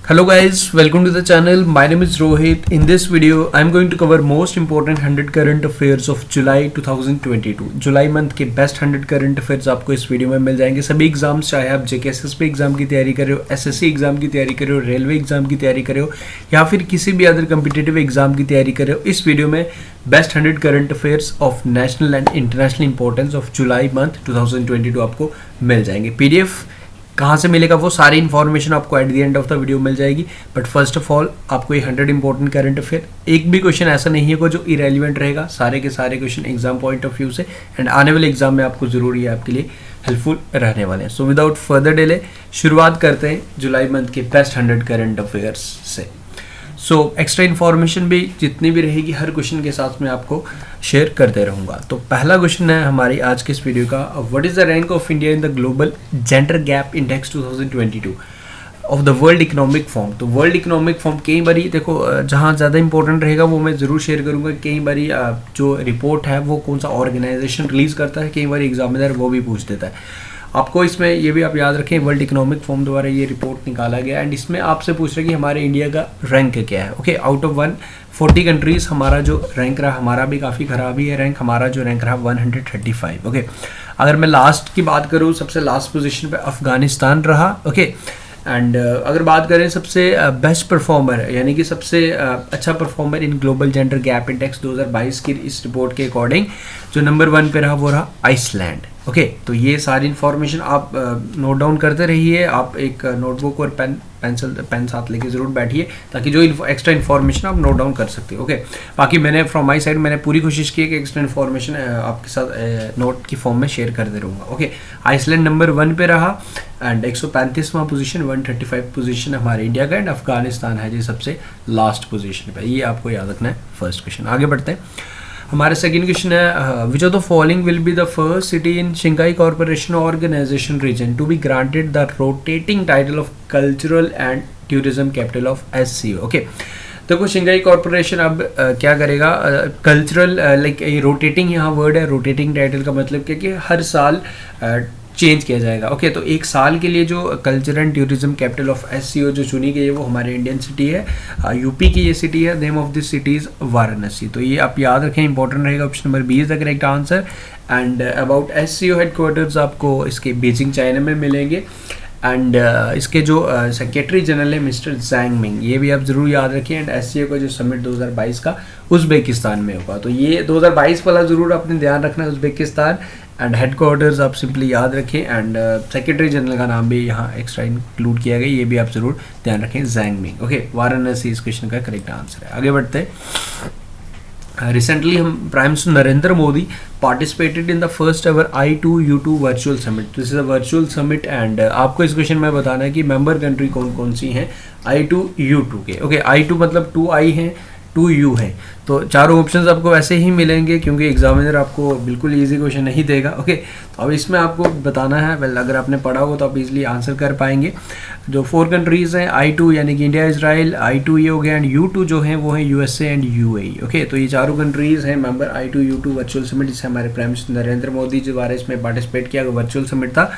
Hello guys, welcome to the channel. My name is Rohit. In this video, I am going to cover most important 100 current affairs of July 2022. July month के best 100 current affairs आपको इस video में मिल जाएंगे. सभी exams, चाहे आप JKSSP exam की तैयारी कर रहे हो, एसएससी एग्जाम की तैयारी कर रहे हो, रेलवे एग्जाम की तैयारी कर रहे हो या फिर किसी भी अदर कम्पिटेटिव एग्जाम की तैयारी कर रहे हो, इस वीडियो में best 100 current affairs of national and international importance of July month 2022 आपको मिल जाएंगे. पीडीएफ कहाँ से मिलेगा, वो सारी इन्फॉर्मेशन आपको at the end of the video मिल जाएगी. बट फर्स्ट ऑफ ऑल आपको ये 100 इंपॉर्टेंट करंट अफेयर, एक भी क्वेश्चन ऐसा नहीं है को जो इरेलीवेंट रहेगा. सारे के सारे question exam point of view से एंड आने वाले एग्जाम में आपको जरूर ये आपके लिए हेल्पफुल रहने वाले हैं. सो विदाउट फर्दर डिले शुरुआत करते हैं जुलाई मंथ के बेस्ट 100 करंट अफेयर्स से. सो एक्स्ट्रा इन्फॉर्मेशन भी जितनी भी रहेगी हर क्वेश्चन के साथ में आपको शेयर करते रहूँगा. तो पहला क्वेश्चन है हमारी आज के इस वीडियो का, what is the rank of India in the global gender gap index 2022 of the world economic form. तो वर्ल्ड इकोनॉमिक फॉर्म कई बारी देखो जहाँ ज़्यादा इंपॉर्टेंट रहेगा वो मैं ज़रूर शेयर करूँगा. कई बारी जो रिपोर्ट है वो कौन सा ऑर्गेनाइजेशन रिलीज़ करता है, कई बारी एग्जामिनर वो भी पूछ देता है. आपको इसमें ये भी आप याद रखें, वर्ल्ड इकोनॉमिक फॉर्म द्वारा ये रिपोर्ट निकाला गया एंड इसमें आपसे पूछ रहे हैं कि हमारे इंडिया का रैंक क्या है. ओके, आउट ऑफ 140 कंट्रीज़ हमारा जो रैंक रहा, हमारा भी काफ़ी ख़राब ही है रैंक, हमारा जो रैंक रहा 135. ओके, अगर मैं लास्ट की बात करूँ, सबसे लास्ट पोजीशन पे अफ़गानिस्तान रहा. ओके, एंड अगर बात करें सबसे बेस्ट परफॉर्मर यानी कि सबसे अच्छा performer in global gender gap index 2022 की इस रिपोर्ट के अकॉर्डिंग जो नंबर 1 पे रहा वो रहा आइसलैंड. ओके, तो ये सारी इन्फॉर्मेशन आप नोट डाउन करते रहिए. आप एक नोटबुक और पेन साथ लेके ज़रूर बैठिए ताकि जो एक्स्ट्रा इन्फॉर्मेशन आप नोट डाउन कर सकते हो. ओके, बाकी मैंने फ्रॉम माई साइड मैंने पूरी कोशिश की है कि एक्स्ट्रा इन्फॉर्मेशन आपके साथ नोट की फॉर्म में शेयर करते रहूँगा. ओके, आइसलैंड नंबर 1 पे रहा एंड 135वां पोजीशन, 135 पोजीशन हमारे इंडिया का एंड अफगानिस्तान है जी सबसे लास्ट पोजीशन पे. ये आपको याद रखना है. फर्स्ट क्वेश्चन, आगे बढ़ते हैं. हमारा सेकंड क्वेश्चन है, which of the following will be the first city in Shanghai cooperation organisation region to be granted the rotating title of cultural and tourism capital of SCO. Okay, देखो Shanghai cooperation अब क्या करेगा, cultural like ये rotating यहाँ word है. Rotating title का मतलब क्या कि हर साल चेंज किया जाएगा. ओके, तो एक साल के लिए जो culture and tourism capital of SCO जो चुनी गई है वो हमारे इंडियन सिटी है, यूपी की ये सिटी है. Name of this city is Varanasi. तो ये आप याद रखें, इंपॉर्टेंट रहेगा. Option number B is the correct answer. And about SCO headquarters आपको इसके बीजिंग चाइना में मिलेंगे एंड इसके जो सेक्रेटरी जनरल है मिस्टर जैंग मिंग, ये भी आप ज़रूर याद रखें. एंड SCO का जो समिट 2022 का उज़्बेकिस्तान में होगा. तो ये 2022 वाला ज़रूर अपने ध्यान रखना है, उज़्बेकिस्तान. एंड हेडक्वार्टर्स आप सिंपली याद रखें एंड सेक्रेटरी जनरल का नाम भी यहाँ एक्स्ट्रा इंक्लूड किया गया, ये भी आप ज़रूर ध्यान रखें, जैंग मिंग. ओके, वाराणसी इस क्वेश्चन का करेक्ट आंसर है. आगे बढ़ते हैं. रिसेंटली हम prime minister Narendra Modi participated in the first ever I2U2 virtual summit. This is a virtual summit and आपको इस क्वेश्चन में बताना है कि मेंबर कंट्री कौन कौन सी हैं I2U2 के. ओके, I2 मतलब 2I हैं, 2U है. तो चारों ऑप्शंस आपको वैसे ही मिलेंगे क्योंकि एग्जामिनर आपको बिल्कुल इजी क्वेश्चन नहीं देगा. ओके, तो अब इसमें आपको बताना है, वेल अगर आपने पढ़ा हो तो आप इजीली आंसर कर पाएंगे. जो 4 कंट्रीज़ हैं I2 यानी कि इंडिया, इजराइल, I2 ये हो गया एंड U2 जो हैं वो हैं USA एंड UAE. ओके, तो ये चारों कंट्रीज़ हैं मेंबर I2U2 वर्चुअल समिट, जिससे हमारे प्राइम मिनिस्टर नरेंद्र मोदी जो बारे इसमें पार्टिसिपेट किया. वर्चुअल समिट था,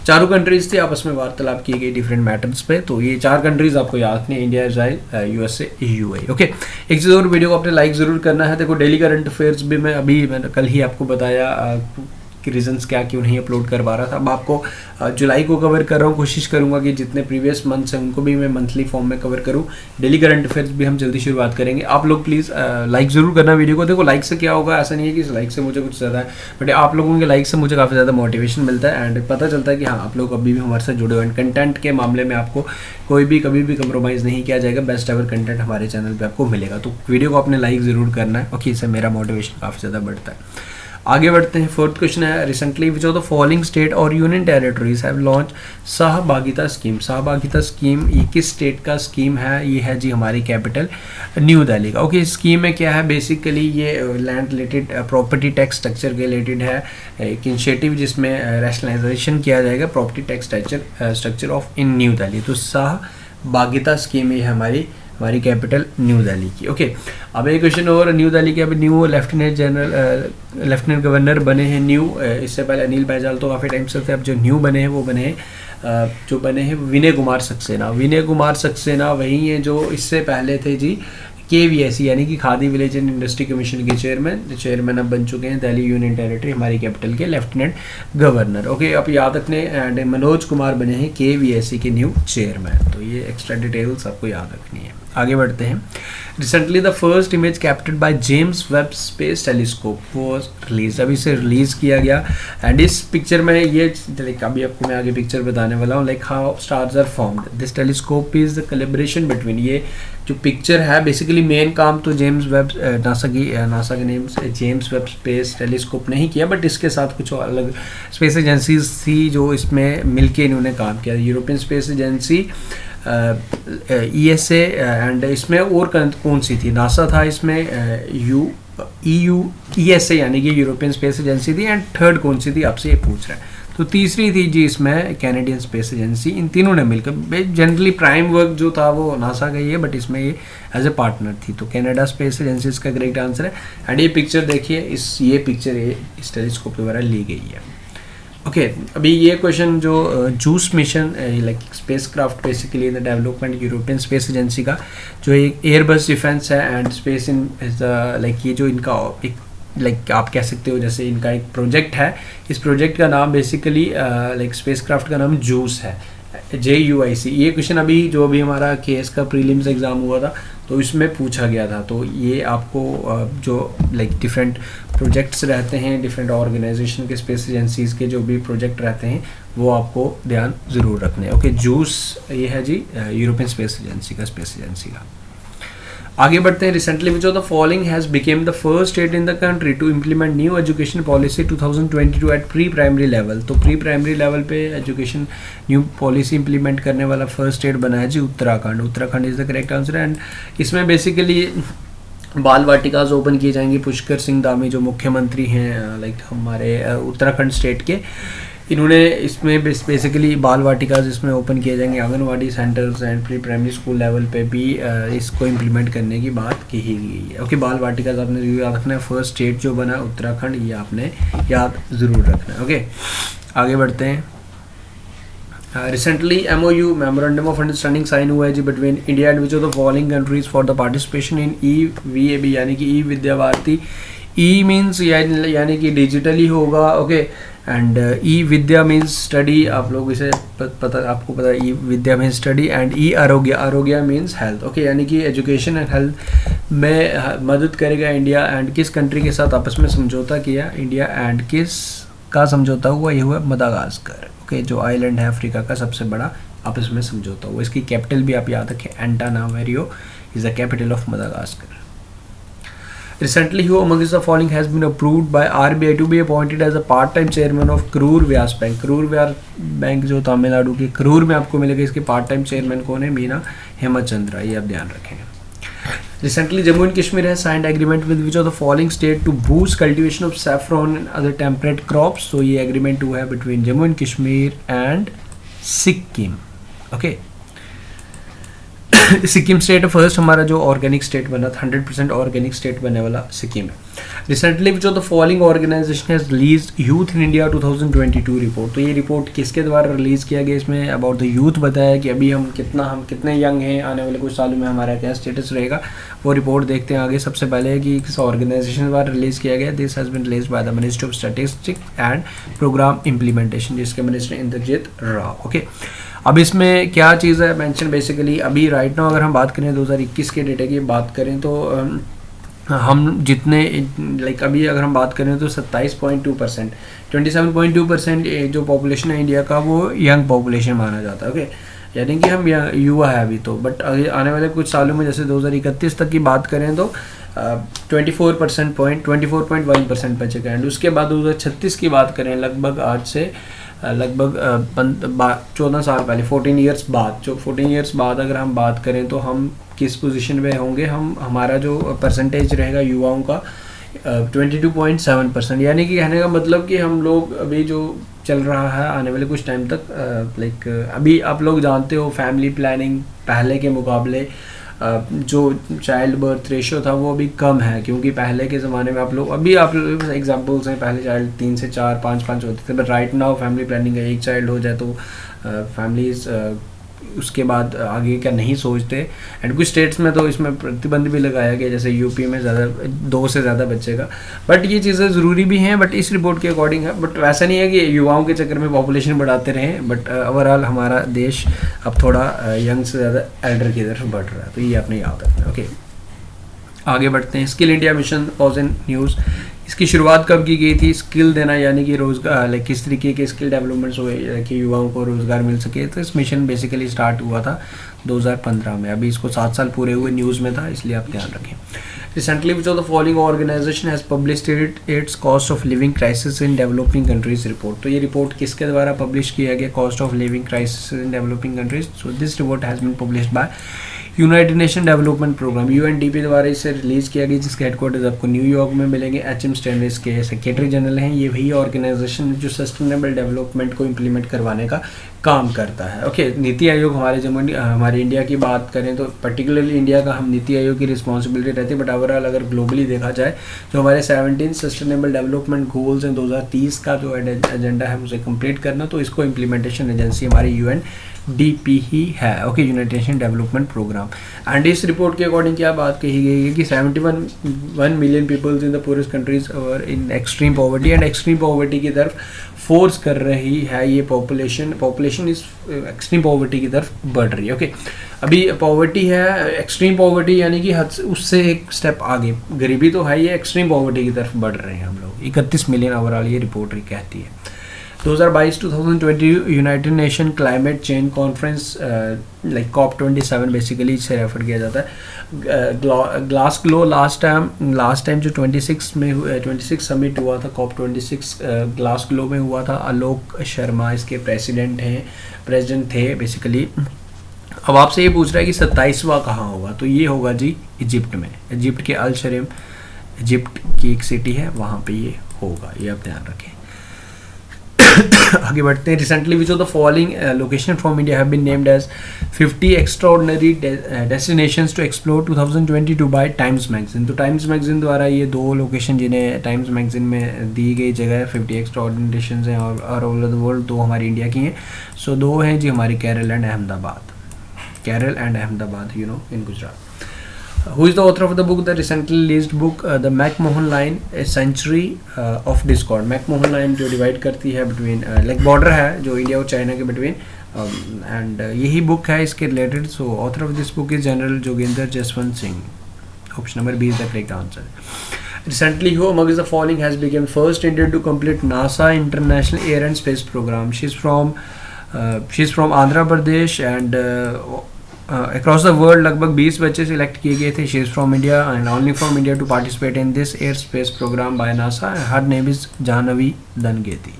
चारों कंट्रीज़ थी, आपस में वार्तालाप की गई डिफरेंट मैटर्स पे. तो ये 4 कंट्रीज़ आपको याद रखनी है, India, Israel, USA, UAE. Okay, एक चीज़ और, वीडियो को आपने लाइक ज़रूर करना है. देखो डेली करंट अफेयर्स भी मैंने कल ही आपको बताया कि रीजंस क्या क्यों नहीं अपलोड कर पा रहा था. अब आपको जुलाई को कवर कर रहा हूँ, कोशिश करूँगा कि जितने प्रीवियस मंथ्स हैं उनको भी मैं मंथली फॉर्म में कवर करूँ. डेली करंट अफेयर्स भी हम जल्दी शुरुआत करेंगे. आप लोग प्लीज़ लाइक ज़रूर करना वीडियो को. देखो लाइक से क्या होगा, ऐसा नहीं है कि लाइक से मुझे कुछ ज़्यादा है, बट आप लोगों के लाइक से मुझे काफ़ी ज़्यादा मोटिवेशन मिलता है एंड पता चलता है कि हाँ आप लोग अभी भी हमारे साथ जुड़े हुए हैं. कंटेंट के मामले में आपको कोई भी कभी भी कंप्रोमाइज़ नहीं किया जाएगा. बेस्ट एवर कंटेंट हमारे चैनल पर आपको मिलेगा. तो वीडियो को आपने लाइक ज़रूर करना है. ओके, इससे मेरा मोटिवेशन काफ़ी ज़्यादा बढ़ता है. आगे बढ़ते हैं. फोर्थ क्वेश्चन है, recently which of the following state और यूनियन टेरिटरीज हैव लॉन्च सहभागिता स्कीम. सहभागिता स्कीम ये किस स्टेट का स्कीम है? ये है जी हमारी कैपिटल न्यू दिल्ली का. ओके, स्कीम में क्या है, बेसिकली ये land related property tax structure के रिलेटेड है. एक इनिशिएटिव जिसमें रैशनलाइजेशन किया जाएगा property tax structure of in new Delhi. तो सहभागिता स्कीम ये हमारी कैपिटल न्यू दिल्ली की. ओके, अब एक क्वेश्चन और, न्यू दिल्ली के अभी न्यू लेफ्टिनेंट गवर्नर बने हैं न्यू. इससे पहले अनिल बैजल तो काफ़ी टाइम से थे, अब जो न्यू बने हैं वो बने हैं जो बने हैं विनय कुमार सक्सेना। विनय कुमार सक्सेना वही हैं जो इससे पहले थे जी KVIC यानी कि khadi village and industry commission के चेयरमैन अब बन चुके हैं दिल्ली यूनियन टेरिटरी हमारी कैपिटल के लेफ्टिनेंट गवर्नर। ओके, आप याद रखने। एंड मनोज कुमार बने हैं KVIC के न्यू चेयरमैन। तो ये एक्स्ट्रा डिटेल्स आपको याद रखनी है। आगे बढ़ते हैं। Recently the first image captured by James Webb space telescope was release. अभी से रिलीज किया गया। एंड इस पिक्चर में ये अभी आपको मैं आगे पिक्चर बताने वाला हूँ, like how stars are formed. This telescope is the collaboration between, ये जो पिक्चर है बेसिकली मेन काम तो जेम्स वेब नासा के नेम से जेम्स वेब स्पेस टेलीस्कोप नहीं किया, बट इसके साथ कुछ अलग स्पेस एजेंसीज थी जो इसमें मिलके इन्होंने काम किया। European space agency, ESA and इसमें और कौन सी थी, नासा था इसमें, ESA यानी कि यूरोपियन स्पेस एजेंसी थी। एंड थर्ड कौन सी थी आपसे ये पूछ रहा है। तो तीसरी थी जी इसमें कैनेडियन स्पेस एजेंसी। इन तीनों ने मिलकर, जनरली प्राइम वर्क जो था वो नासा का ही है, बट इसमें ये एज ए पार्टनर थी। तो कनाडा स्पेस एजेंसी इसका करेक्ट आंसर है। एंड ये पिक्चर देखिए, ये पिक्चर इस टेलीस्कोप के द्वारा ली गई है। ओके, अभी ये क्वेश्चन जो juice mission like space craft basically in the development European space agency का जो एक एयरबस डिफेंस है एंड स्पेस इन लाइक ये जो इनका एक लाइक आप कह सकते हो जैसे इनका एक प्रोजेक्ट है। इस प्रोजेक्ट का नाम बेसिकली लाइक स्पेस क्राफ्ट का नाम जूस है, JUIC। ये क्वेश्चन अभी हमारा KS का प्रीलिम्स एग्जाम हुआ था तो इसमें पूछा गया था। तो ये आपको जो लाइक डिफरेंट प्रोजेक्ट्स रहते हैं डिफरेंट ऑर्गेनाइजेशन के स्पेस एजेंसीज के जो भी प्रोजेक्ट रहते हैं वो आपको ध्यान ज़रूर रखने हैं। ओके, जूस ये है जी यूरोपियन स्पेस एजेंसी का। आगे बढ़ते हैं। Recently which of the following has become the first state in the country to implement new education policy 2022 at pre primary level. तो प्री प्राइमरी लेवल पे एजुकेशन न्यू पॉलिसी इंप्लीमेंट करने वाला first state बना है जी Uttarakhand is the correct answer. And इसमें basically बाल वाटिकाज ओपन किए जाएंगे। पुष्कर सिंह धामी जो मुख्यमंत्री हैं लाइक हमारे उत्तराखंड स्टेट के, इन्होंने इसमें बेसिकली बाल वाटिकाज इसमें ओपन किए जाएंगे। Anganwadi centres and pre primary school level पे भी इसको इम्प्लीमेंट करने की बात की गई है। ओके, बाल वाटिकाज आपने ज़रूर याद रखना है। फर्स्ट स्टेट जो बना उत्तराखंड, ये आपने याद ज़रूर रखना है। ओके, आगे बढ़ते हैं। Recently MOU memorandum of understanding sign हुआ है जी between India and which of the following countries for the participation in EVAB यानी कि ई विद्या भारती। ई मीन्स यानी कि डिजिटली होगा। Okay, and E Vidya means study, आप लोग इसे आपको पता है ई विद्या मीन्स स्टडी। एंड ई आरोग्य मीन्स हेल्थ। ओके, यानी कि एजुकेशन एंड हेल्थ में मदद करेगा इंडिया। एंड किस कंट्री के साथ आपस में समझौता किया इंडिया एंड किस का समझौता हुआ, ये हुआ मदागास्कर। ओके, जो आइलैंड है अफ्रीका का सबसे बड़ा आपस में समझौता हुआ। इसकी कैपिटल भी आप याद रखें, Antananarivo is the capital of Madagascar. Recently, who amongst the following has been approved by RBI to be appointed as a part-time chairman of Karur Vyas Bank? Karur Vyas Bank जो तमिलनाडु के करूर में आपको मिलेगा, इसके पार्ट टाइम चेयरमैन कौन है? मीना हेमचंद्रा, ये आप ध्यान रखेंगे। Recently, Jammu and Kashmir has signed agreement with which of the following state to boost cultivation of saffron and other temperate crops? So ये agreement हुआ है between Jammu and Kashmir and Sikkim. Okay. Sikkim state first हमारा जो organic state बना था, 100% organic state बनने वाला सिक्किम है। Recently which of the following organisation has release youth in India 2022 report. तो ये रिपोर्ट किसके द्वारा रिलीज किया गया? इसमें अबाउट द यूथ बताया कि अभी हम कितने यंग हैं, आने वाले कुछ सालों में हमारा क्या स्टेटस रहेगा, वो रिपोर्ट देखते हैं आगे। सबसे पहले कि किस ऑर्गेनाइजेशन द्वारा रिलीज किया गया, this has been release by the ministry of statistics and programme implementation, जिसके मिनिस्टर इंद्रजीत राव। ओके, अब इसमें क्या चीज़ है मेंशन, बेसिकली अभी राइट नाउ अगर हम बात करें 2021 के डेटा की बात करें तो हम जितने लाइक अभी अगर हम बात करें तो 27.2%, 27.2% जो पॉपुलेशन है इंडिया का वो यंग पॉपुलेशन माना जाता है। ओके, यानी कि हम युवा है अभी तो, बट आने वाले कुछ सालों में जैसे 2031 तक की बात करें तो 24.1% बचेगा। एंड उसके बाद 2036 की बात करें लगभग आज से लगभग 14 साल पहले 14 ईयर्स बाद अगर हम बात करें तो हम किस पोजीशन में होंगे, हमारा जो परसेंटेज रहेगा युवाओं का 22.7%। यानी कि कहने का मतलब कि हम लोग अभी जो चल रहा है आने वाले कुछ टाइम तक लाइक अभी आप लोग जानते हो फैमिली प्लानिंग पहले के मुकाबले जो चाइल्ड बर्थ रेशियो था वो अभी कम है, क्योंकि पहले के ज़माने में आप लोग एग्जांपल्स हैं, पहले चाइल्ड 3 से 4 5 होते थे, but right now family planning का एक चाइल्ड हो जाए तो फैमिलीज उसके बाद आगे क्या नहीं सोचते। एंड कुछ स्टेट्स में तो इसमें प्रतिबंध भी लगाया गया, जैसे यूपी में ज़्यादा 2 से ज़्यादा बच्चे का। बट ये चीज़ें ज़रूरी भी हैं, बट इस रिपोर्ट के अकॉर्डिंग है। बट वैसा नहीं है कि युवाओं के चक्कर में पॉपुलेशन बढ़ाते रहें, बट ओवरऑल हमारा देश अब थोड़ा यंग से ज़्यादा एल्डर की तरफ बढ़ रहा है, तो ये आपने याद रखना। ओके, आगे बढ़ते हैं। Skill India mission was in news. इसकी शुरुआत कब की गई थी? स्किल देना यानी कि रोज़गार, लाइक किस तरीके के स्किल डेवलपमेंट्स हुए कि युवाओं को रोज़गार मिल सके। तो इस मिशन बेसिकली स्टार्ट हुआ था 2015 में। अभी इसको 7 साल पूरे हुए, न्यूज़ में था, इसलिए आप ध्यान रखें। Recently which of the following organisation has published its cost of living crisis in developing countries report. तो ये रिपोर्ट किसके द्वारा पब्लिश किया गया? Cost of living crisis in developing countries. So this report has been published by United Nation development Programme, UNDP द्वारा इसे release किया गया, जिसके हेडक्वार्टर्स आपको न्यूयॉर्क में मिलेंगे। HM स्टैंडर्ड्स के सेक्रेटरी जनरल हैं। ये वही ऑर्गेनाइजेशन जो सस्टेनेबल डेवलपमेंट को इम्प्लीमेंट करवाने का काम करता है। ओके, नीति आयोग हमारे इंडिया की बात करें तो पर्टिकुलरली इंडिया का हम नीति आयोग की रिस्पॉन्सिबिलिटी रहती है। बट ओवरऑल अगर ग्लोबली देखा जाए तो हमारे 17 सस्टेनेबल डेवलपमेंट गोल्स हैं 2030 का जो एजेंडा है उसे कंप्लीट करना, तो इसको इम्प्लीमेंटेशन एजेंसी हमारी UNDP ही है। Okay, United Nation development programme. And इस रिपोर्ट के अकॉर्डिंग क्या बात कही गई है कि 71 million peoples in the poorest countries और in extreme poverty, and extreme poverty की तरफ फोर्स कर रही है ये पॉपुलेशन इस एक्सट्रीम पॉवर्टी की तरफ बढ़ रही है। ओके, अभी पॉवर्टी है, एक्सट्रीम पॉवर्टी यानी कि उससे एक स्टेप आगे गरीबी तो है, ये एक्सट्रीम पॉवर्टी की तरफ बढ़ रहे हैं हम लोग। 31 मिलियन ओवरऑल ये रिपोर्ट कहती है। 2022-2020 United nation climate change conference, like COP27 basically इसे रेफर किया जाता है। ग्लासगो लास्ट टाइम जो 26 समिट हुआ था, COP26 ग्लासगो में हुआ था। आलोक शर्मा इसके प्रेसिडेंट थे बेसिकली। अब आपसे ये पूछ रहा है कि 27वां कहाँ होगा? तो ये होगा जी इजिप्ट में, इजिप्ट के अल शरीम, इजिप्ट की एक सिटी है, वहाँ पे ये होगा, ये आप ध्यान रखें। आगे बढ़ते हैं। Recently which of the following location from India have been named as 50 extraordinary destinations to explore 2022 by Times magazine. तो टाइम्स मैगजीन द्वारा ये 2 लोकेशन जिन्हें टाइम्स मैगजीन में दी गई जगह 50 एक्स्ट्राऑर्डिनरी डेस्टिनेशंस हैं और ऑल ओवर द वर्ल्ड 2 हमारी इंडिया की हैं। सो 2 हैं जी हमारी Kerala and Ahmedabad, in Gujarat. Who is the author of the book, the recently released book, the McMahon Line, A Century of Discord? McMahon Line जो डिवाइड करती है बिटवीन, लाइक बॉर्डर है जो इंडिया और चाइना के बिटवीन, एंड यही बुक है इसके related. So author of this book is general Jogendra Jaswant Singh. Option number B is the correct answer. Recently, who amongst the following has become first Indian to complete NASA International Air and Space Program? She's from Andhra Pradesh and across the world लगभग 20 बच्चे select किए गए थे। She is from India and only from India to participate in this air space programme by NASA. Her name is Jahnavi Dangeti.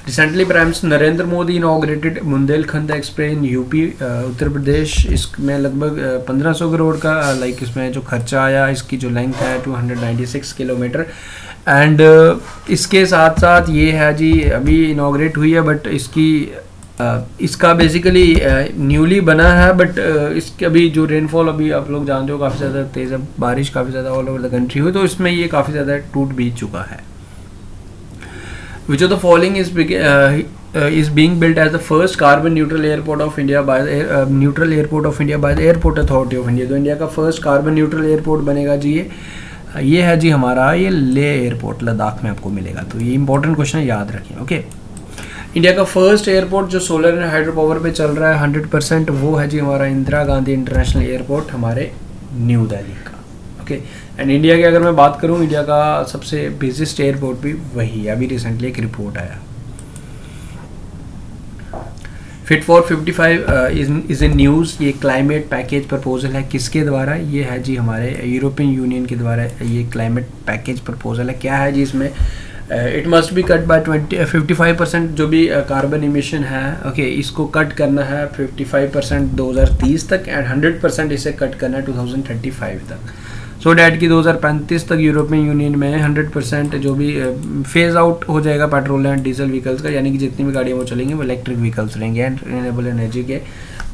Recently prime minister Narendra Modi inaugurated Bundelkhand express in UP, Uttar Pradesh. इसमें लगभग 1500 करोड़ का like इसमें जो खर्चा आया, इसकी जो लेंथ है 296 किलोमीटर। एंड इसके साथ साथ ये है जी अभी इनॉग्रेट हुई है, बट इसका बेसिकली न्यूली बना है, बट इसके अभी जो रेनफॉल अभी आप लोग जानते हो काफ़ी ज़्यादा तेज़ है, बारिश काफ़ी ज़्यादा ऑल ओवर द कंट्री हुई, तो इसमें ये काफ़ी ज़्यादा टूट भी चुका है। Which of the following is being built as the first carbon neutral airport of India by the Airport Authority of India? तो इंडिया का फर्स्ट कार्बन न्यूट्रल एयरपोर्ट बनेगा जी ये है जी हमारा ये ले एयरपोर्ट लद्दाख में आपको मिलेगा। तो ये इंपॉर्टेंट क्वेश्चन है, याद रखें। ओके, इंडिया का फर्स्ट एयरपोर्ट जो सोलर एंड हाइड्रो पावर पे चल रहा है 100%, वो है जी हमारा इंदिरा गांधी इंटरनेशनल एयरपोर्ट हमारे न्यू दिल्ली का। ओके, एंड इंडिया की अगर मैं बात करूं, इंडिया का सबसे बिजीस्ट एयरपोर्ट भी वही है। अभी रिसेंटली एक रिपोर्ट आया। Fit for 55 is in news. ये क्लाइमेट पैकेज प्रपोजल है किसके द्वारा? ये है जी हमारे यूरोपियन यूनियन के द्वारा ये क्लाइमेट पैकेज प्रपोजल है। क्या है जी इसमें? It must be cut by 55% जो भी कार्बन इमिशन है, ओके, इसको कट करना है 55% 2030 तक, एंड 100% इसे कट करना है 2035 तक। सो डैट कि 2035 तक यूरोपियन यूनियन में 100% जो भी फेज आउट हो जाएगा पेट्रोल एंड डीजल व्हीकल्स का, यानी कि जितनी भी गाड़ियाँ वो चलेंगी वो इलेक्ट्रिक व्हीकल्स रहेंगे एंड रिन्यूएबल एनर्जी के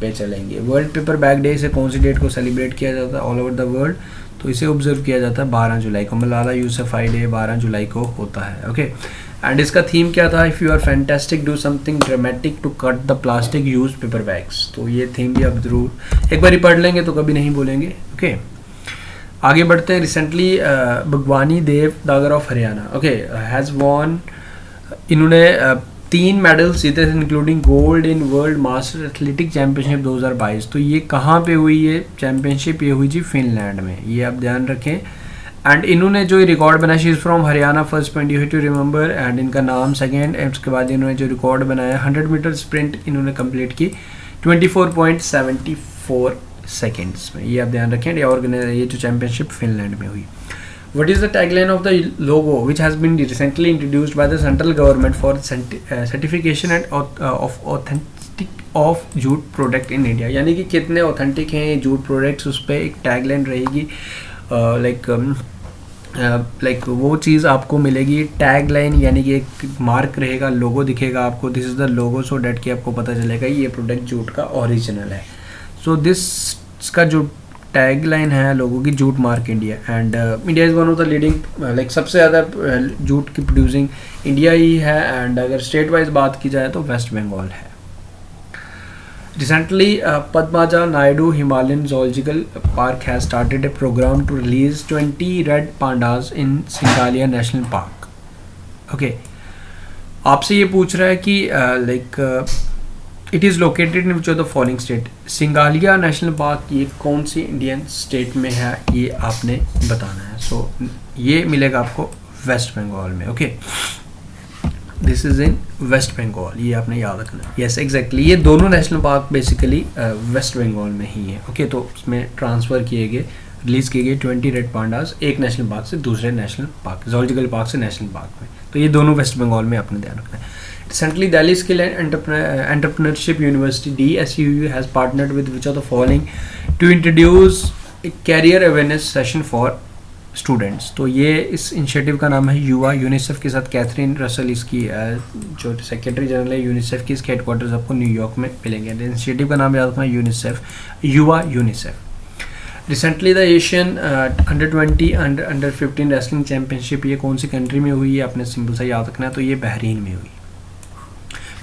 पे चलेंगे। वर्ल्ड पेपर बैग डे से कौन सी डेट को सेलिब्रेट किया जाता है ऑल ओवर द वर्ल्ड? तो इसे ऑब्जर्व किया जाता है 12 जुलाई को। मलाला यूसुफजई डे 12 जुलाई को होता है। ओके, एंड इसका थीम क्या था, if you are fantastic do something dramatic to cut the plastic use paper bags. तो ये थीम भी आप ज़रूर एक बार ही पढ़ लेंगे तो कभी नहीं भूलेंगे। ओके, आगे बढ़ते हैं। Recently Bhagwani Devi Dagar of Haryana okay has won, इन्होंने 3 मेडल्स जीते थे including gold in world master athletic championship 2022। तो ये कहाँ पे हुई है चैम्पियनशिप, ये हुई जी फिनलैंड में, ये आप ध्यान रखें। एंड इन्होंने जो रिकॉर्ड बनाया, she is from Haryana first point you have to remember, and इनका नाम सेकेंड। उसके बाद इन्होंने जो रिकॉर्ड बनाया 100 मीटर स्प्रिंट इन्होंने कंप्लीट की 24.74 सेकेंड्स में, ये आप ध्यान रखें। ये जो चैम्पियनशिप फिनलैंड में हुई। What is the tagline of the logo which has been recently introduced by the central government for certification and of authentic of jute product in India? यानी कि कितने ऑथेंटिक हैं ये जूट प्रोडक्ट्स, उस पर एक टैगलाइन रहेगी। लाइक वो चीज़ आपको मिलेगी टैगलाइन, यानी कि एक मार्क रहेगा, लोगो दिखेगा आपको, this is the logo, so that कि आपको पता चलेगा ये प्रोडक्ट जूट का ओरिजिनल है। सो दिस का जो टैग लाइन है लोगों की, jute mark India, and India is one of the leading, like सबसे ज़्यादा जूट की प्रोड्यूसिंग इंडिया ही है। एंड अगर स्टेट वाइज बात की जाए तो वेस्ट बंगाल है। Recently Padmaja Naidu Himalayan zoological park has started a programme to release 20 red pandas in Singalila national park. Okay, आपसे ये पूछ रहा है कि like it is located in which of the following state. Singalila national park ये कौन सी इंडियन स्टेट में है, ये आपने बताना है। सो ये मिलेगा आपको वेस्ट बंगाल में। Okay, this is in West Bengal, ये आपने याद रखना है। यस एग्जैक्टली, ये दोनों national park basically West Bengal में ही है। ओके, तो उसमें ट्रांसफ़र किए गए, रिलीज़ किए गए 20 रेड पांडास एक नेशनल पार्क से दूसरे नेशनल पार्क, zoological पार्क से नेशनल पार्क में। तो ये दोनों वेस्ट बंगाल में आपने ध्यान रखना है। Recently, Delhi Skill and Entrepreneurship University (DSUU) has partnered with which of the following to introduce a career awareness session for students? तो ये इस इनिशिएटिव का नाम है युवा। यूनिसेफ के साथ कैथरीन रसल इसकी जो सेक्रेटरी जनरल है यूनिसेफ की, इसके हेडक्वार्टर्स आपको न्यूयॉर्क में मिलेंगे। इनिशिएटिव का नाम याद रखना, यूनिसेफ, युवा UNICEF. Recently the Asian under twenty under fifteen wrestling championship ये कौन सी कंट्री में हुई है, आपने सिंपल सा याद रखना है, तो ये बहरीन में हुई।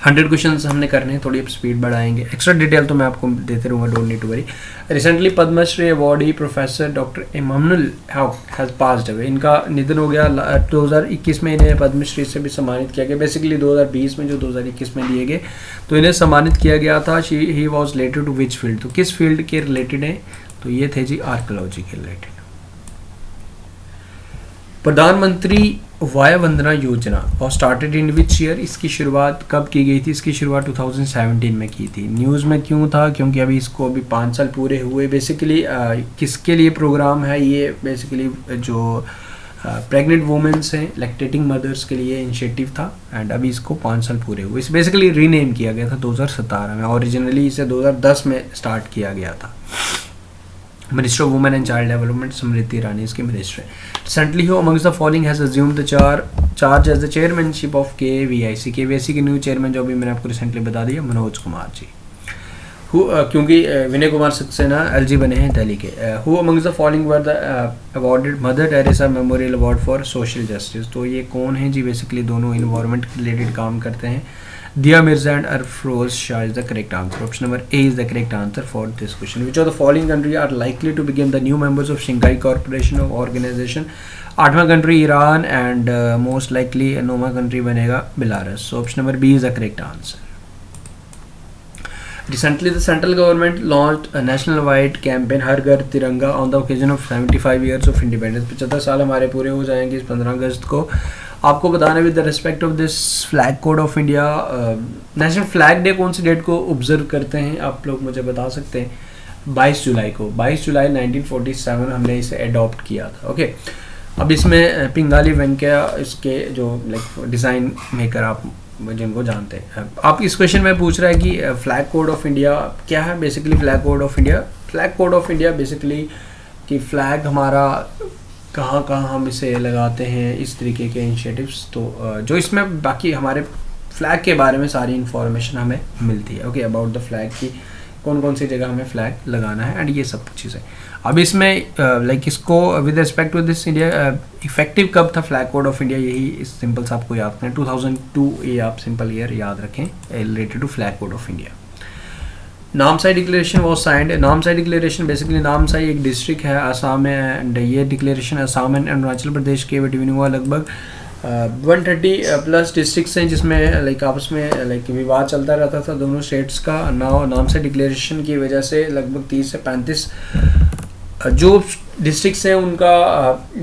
100 क्वेश्चंस हमने करने हैं, थोड़ी स्पीड बढ़ाएंगे, एक्स्ट्रा डिटेल तो मैं आपको देते रहूँगा, don't need to worry. Recently Padmashri awardee professor doctor Imanul Haq has passed away, इनका निधन हो गया। 2021 में इन्हें पद्मश्री से भी सम्मानित किया गया, बेसिकली 2020 में जो 2021 में दिए गए, तो इन्हें सम्मानित किया गया था। He was related to which field, तो किस फील्ड के रिलेटेड हैं, तो ये थे जी आर्कियोलॉजी के रिलेटेड। प्रधानमंत्री वाया वंदना योजना और स्टार्टेड इन विच ईयर, इसकी शुरुआत कब की गई थी, इसकी शुरुआत 2017 में की थी। न्यूज़ में क्यों था, क्योंकि अभी इसको अभी 5 साल पूरे हुए। बेसिकली किसके लिए प्रोग्राम है ये, बेसिकली जो प्रेग्नेंट वुमेन्स हैं, लैक्टेटिंग मदर्स के लिए इनिशिएटिव था, एंड अभी इसको 5 साल पूरे हुए। इसे बेसिकली रीनेम किया गया था 2017 में, ओरिजिनली इसे 2010 में स्टार्ट किया गया था। Minister of women and child development Smriti Irani इसके मिनिस्टर हैं। Recently who amongst the following has assumed the charge as the chairmanship of KVIC के न्यू चेयरमैन जो अभी मैंने आपको रिसेंटली बता दिया, मनोज कुमार जी। क्योंकि विनय कुमार सक्सेना LG बने हैं दिल्ली के। Who amongst the following were the awarded mother Teresa memorial award for social justice, तो ये कौन है जी, बेसिकली दोनों इन्वायरमेंट रिलेटेड काम करते हैं। Dia Mirza and Arfroz Shah is the correct answer. Option number A is the correct answer for this question. Which of the following countries are likely to become the new members of Shanghai Cooperation of Organization? 8वां country Iran, and most likely 9वां country बनेगा Belarus. So option number B is the correct answer. Recently, the central government launched a national-wide campaign हर घर तिरंगा on the occasion of 75 years of independence. 75 साल हमारे पूरे हो जाएंगे इस 15 अगस्त को। आपको बताना with the respect of this flag code of India, national flag day कौन सी डेट को ऑब्जर्व करते हैं, आप लोग मुझे बता सकते हैं। 22 जुलाई को, 22 जुलाई 1947 हमने इसे अडॉप्ट किया था। ओके, अब इसमें पिंगाली वेंकैया इसके जो लाइक डिज़ाइन मेकर आप जिनको जानते हैं। आप इस क्वेश्चन में पूछ रहा है कि फ्लैग कोड ऑफ इंडिया क्या है। Basically flag code of India basically कि फ्लैग हमारा कहाँ कहाँ हम इसे लगाते हैं, इस तरीके के इनिशिएटिव्स। तो जो इसमें बाकी हमारे फ्लैग के बारे में सारी इन्फॉर्मेशन हमें मिलती है। ओके, अबाउट द फ्लैग की कौन कौन सी जगह हमें फ्लैग लगाना है एंड ये सब चीज़ें। अब इसमें लाइक इसको with respect to this India effective कब था फ्लैग कोड ऑफ इंडिया, यही सिंपल सा आपको याद करें 2002, ये आप सिंपल ईयर याद रखें related to flag code of India. Namsai declaration was signed. Namsai declaration basically, Namsai एक डिस्ट्रिक्ट है आसाम में एंड ये डिक्लेरेशन आसाम एंड अरुणाचल प्रदेश के बिटवीन हुआ। लगभग 130 प्लस डिस्ट्रिक्ट्स हैं जिसमें लाइक आपस में लाइक विवाद चलता रहता था दोनों स्टेट्स का। नामसाई डिक्लेरेशन की वजह से लगभग 30 से 35 जो डिस्ट्रिक्ट्स हैं उनका,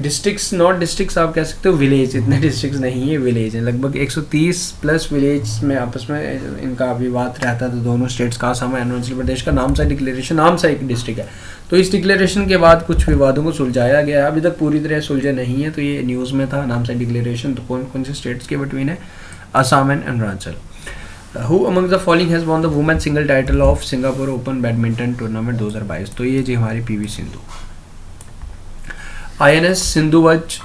डिस्ट्रिक्ट्स नॉट डिस्ट्रिक्ट्स आप कह सकते हो विलेज, इतने डिस्ट्रिक्ट्स नहीं है, विलेज हैं। लगभग 130 प्लस विलेज में आपस में इनका विवाद रहता था दोनों स्टेट्स का, आसाम और अरुणाचल प्रदेश का। नामसाई डिक्लेरेशन, नामसाई एक डिस्ट्रिक्ट है, तो इस डिक्लेरेशन के बाद कुछ विवादों को सुलझाया गया, अभी तक पूरी तरह सुलझे नहीं है। तो ये न्यूज़ में था नामसाई डिक्लेरेशन। तो कौन कौन से स्टेट्स के बिटवीन है, Assam and Arunachal. Who among the following has won the women single title of Singapore Open badminton tournament 2022? तो ये जी हमारी PV Sindhu. INS सिंधुवज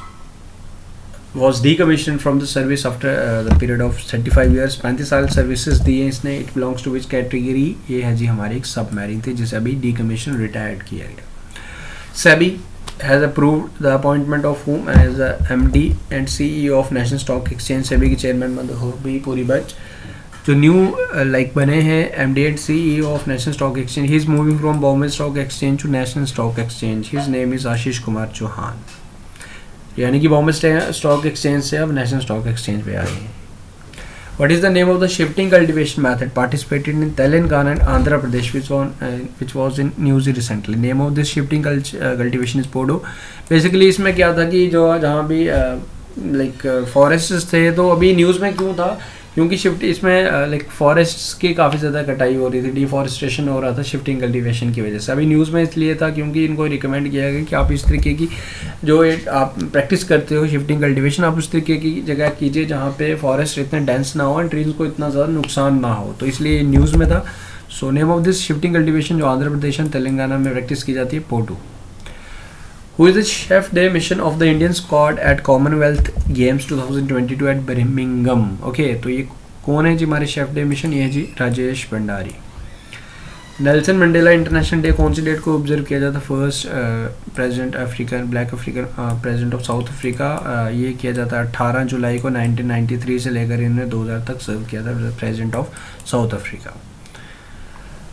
was decommissioned from the service after the period of 35 years। 35 साल सर्विसेज दी है इसने। It belongs to which category? ये है जी हमारी एक सबमरीन थी जिसे अभी decommission रिटायर्ड किया गया। SEBI has approved the appointment of whom as the MD and CEO of National Stock Exchange। SEBI के चेयरमैन हो भी पूरी बैच जो न्यू लाइक बने हैं MD and CEO of national stock exchange. He is moving from Bombay stock exchange to national stock exchange. His name is Ashish Kumar Chauhan, यानी कि Bombay stock exchange से अब नेशनल स्टॉक एक्सचेंज पे आए हैं। What is the name of the shifting cultivation method participated in Telangana and Andhra Pradesh which was in news recently? Name of this shifting cultivation is Podu. Basically इसमें क्या था कि जो जहाँ भी लाइक फॉरेस्ट थे, तो अभी न्यूज़ में क्यों था, क्योंकि शिफ्ट इसमें लाइक फॉरेस्ट्स की काफ़ी ज़्यादा कटाई हो रही थी, डिफॉरेस्टेशन हो रहा था शिफ्टिंग कल्टीवेशन की वजह से। अभी न्यूज़ में इसलिए था क्योंकि इनको रिकमेंड किया गया कि आप इस तरीके की जो आप प्रैक्टिस करते हो शिफ्टिंग कल्टीवेशन, आप उस तरीके की जगह कीजिए जहाँ पे फॉरेस्ट इतने डेंस ना हो एंड ट्रीज को इतना ज़्यादा नुकसान ना हो। तो इसलिए न्यूज़ में था। So name of this shifting cultivation जो आंध्र प्रदेश एंड तेलंगाना में प्रैक्टिस की जाती है, पोटू। Who is the chef de mission of the Indian squad at Commonwealth Games 2022 at Birmingham? Okay, तो ये कौन है जी हमारे शेफ डे मिशन? ये है जी Rajesh Bhandari. Nelson Mandela international day कौन सी डेट को ऑब्जर्व किया जाता? First president African, black African president of South Africa. ये किया जाता 18 जुलाई को 1993 से लेकर इन्होंने 2000 तक सर्व किया था president of South Africa.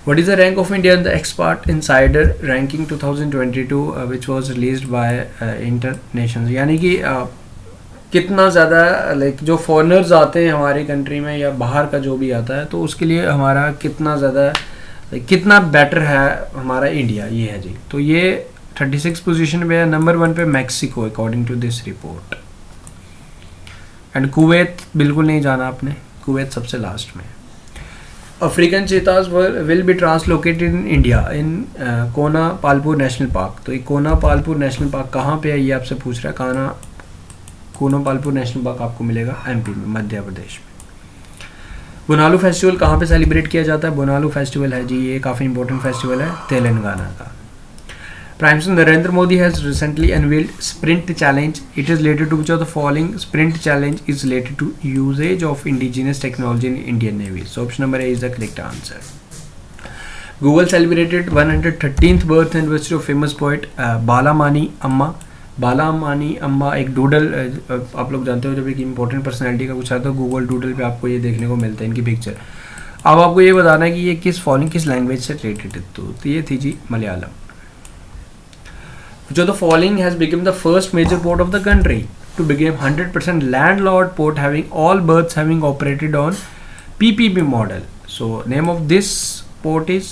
What is the rank of India in the Expert Insider Ranking 2022 which was released by Internations? यानी कि कितना ज़्यादा लाइक जो फॉरेनर्स आते हैं हमारे कंट्री में या बाहर का जो भी आता है, तो उसके लिए हमारा कितना ज़्यादा कितना बेटर है हमारा इंडिया, ये है जी। तो ये 36 पोजीशन पे है। नंबर 1 पे Mexico according to this report. And Kuwait बिल्कुल नहीं जाना आपने, कुवैत सबसे लास्ट में। African cheetahs will be translocated in India in Kuno Palpur national park. तो ये कोना पालपुर नेशनल पार्क कहाँ पे है ये आपसे पूछ रहा है। कोना पालपुर नेशनल पार्क आपको मिलेगा MP में, मध्य प्रदेश में। बोनालू फेस्टिवल कहाँ पे सेलिब्रेट किया जाता है? बोनालू फेस्टिवल है जी, ये काफ़ी इंपॉर्टेंट फेस्टिवल है तेलंगाना का। Prime minister Narendra Modi has recently unveiled sprint challenge. It is related to which of the following? Sprint challenge is related to uses of indigenous technology in Indian navy. So option number A is the correct answer. Google celebrated 113th birth anniversary of famous poet Balamani Amma. Balamani अम्मा एक doodle, आप लोग जानते हो जब एक important personality का कुछ आता है गूगल डूडल पे आपको ये देखने को मिलता है इनकी पिक्चर। अब आपको ये बताना है कि ये किस फॉलोइंग किस लैंग्वेज से रिलेटेड है। तो ये थी जी Malayalam. Which of the following has become the first major port of the country to become 100% landlord port having all berths having operated on PPP model? So name of this port is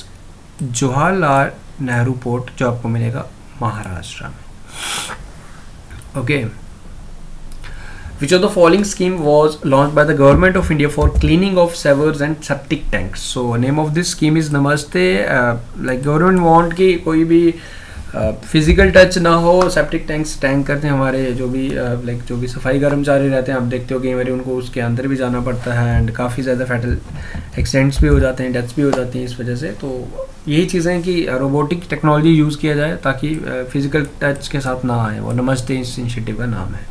Jawaharlal Nehru Port जो आपको मिलेगा महाराष्ट्र में। Okay. Which of the following scheme was launched by the government of India for cleaning of sewers and septic tanks? So name of this scheme is Namaste। like government want कि कोई भी physical touch ना हो, septic tanks tank करते हैं हमारे जो भी लाइक जो भी सफाई कर्मचारी रहते हैं, आप देखते हो कई बार उनको उसके अंदर भी जाना पड़ता है एंड काफ़ी ज़्यादा फैटल एक्सीडेंट्स भी हो जाते हैं, डेथ्स भी हो जाती हैं इस वजह से। तो यही चीज़ें कि रोबोटिक टेक्नोलॉजी यूज़ किया जाए ताकि फिजिकल टच के साथ ना आए। वो नमस्ते इस इनिशिएटिव का नाम है।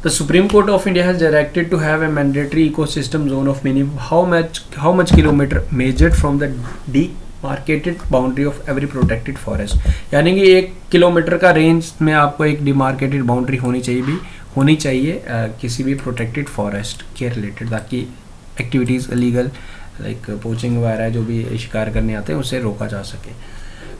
The Supreme Court of India has directed to have a mandatory ecosystem zone of minimum how much kilometer measured from the demarcated boundary of every protected forest, यानी कि 1 किलोमीटर का रेंज में आपको एक डिमार्केटेड बाउंड्री होनी चाहिए किसी भी प्रोटेक्टेड फॉरेस्ट के रिलेटेड, ताकि एक्टिविटीज़ इलीगल लाइक पोचिंग वगैरह जो भी शिकार करने आते हैं उसे रोका जा सके.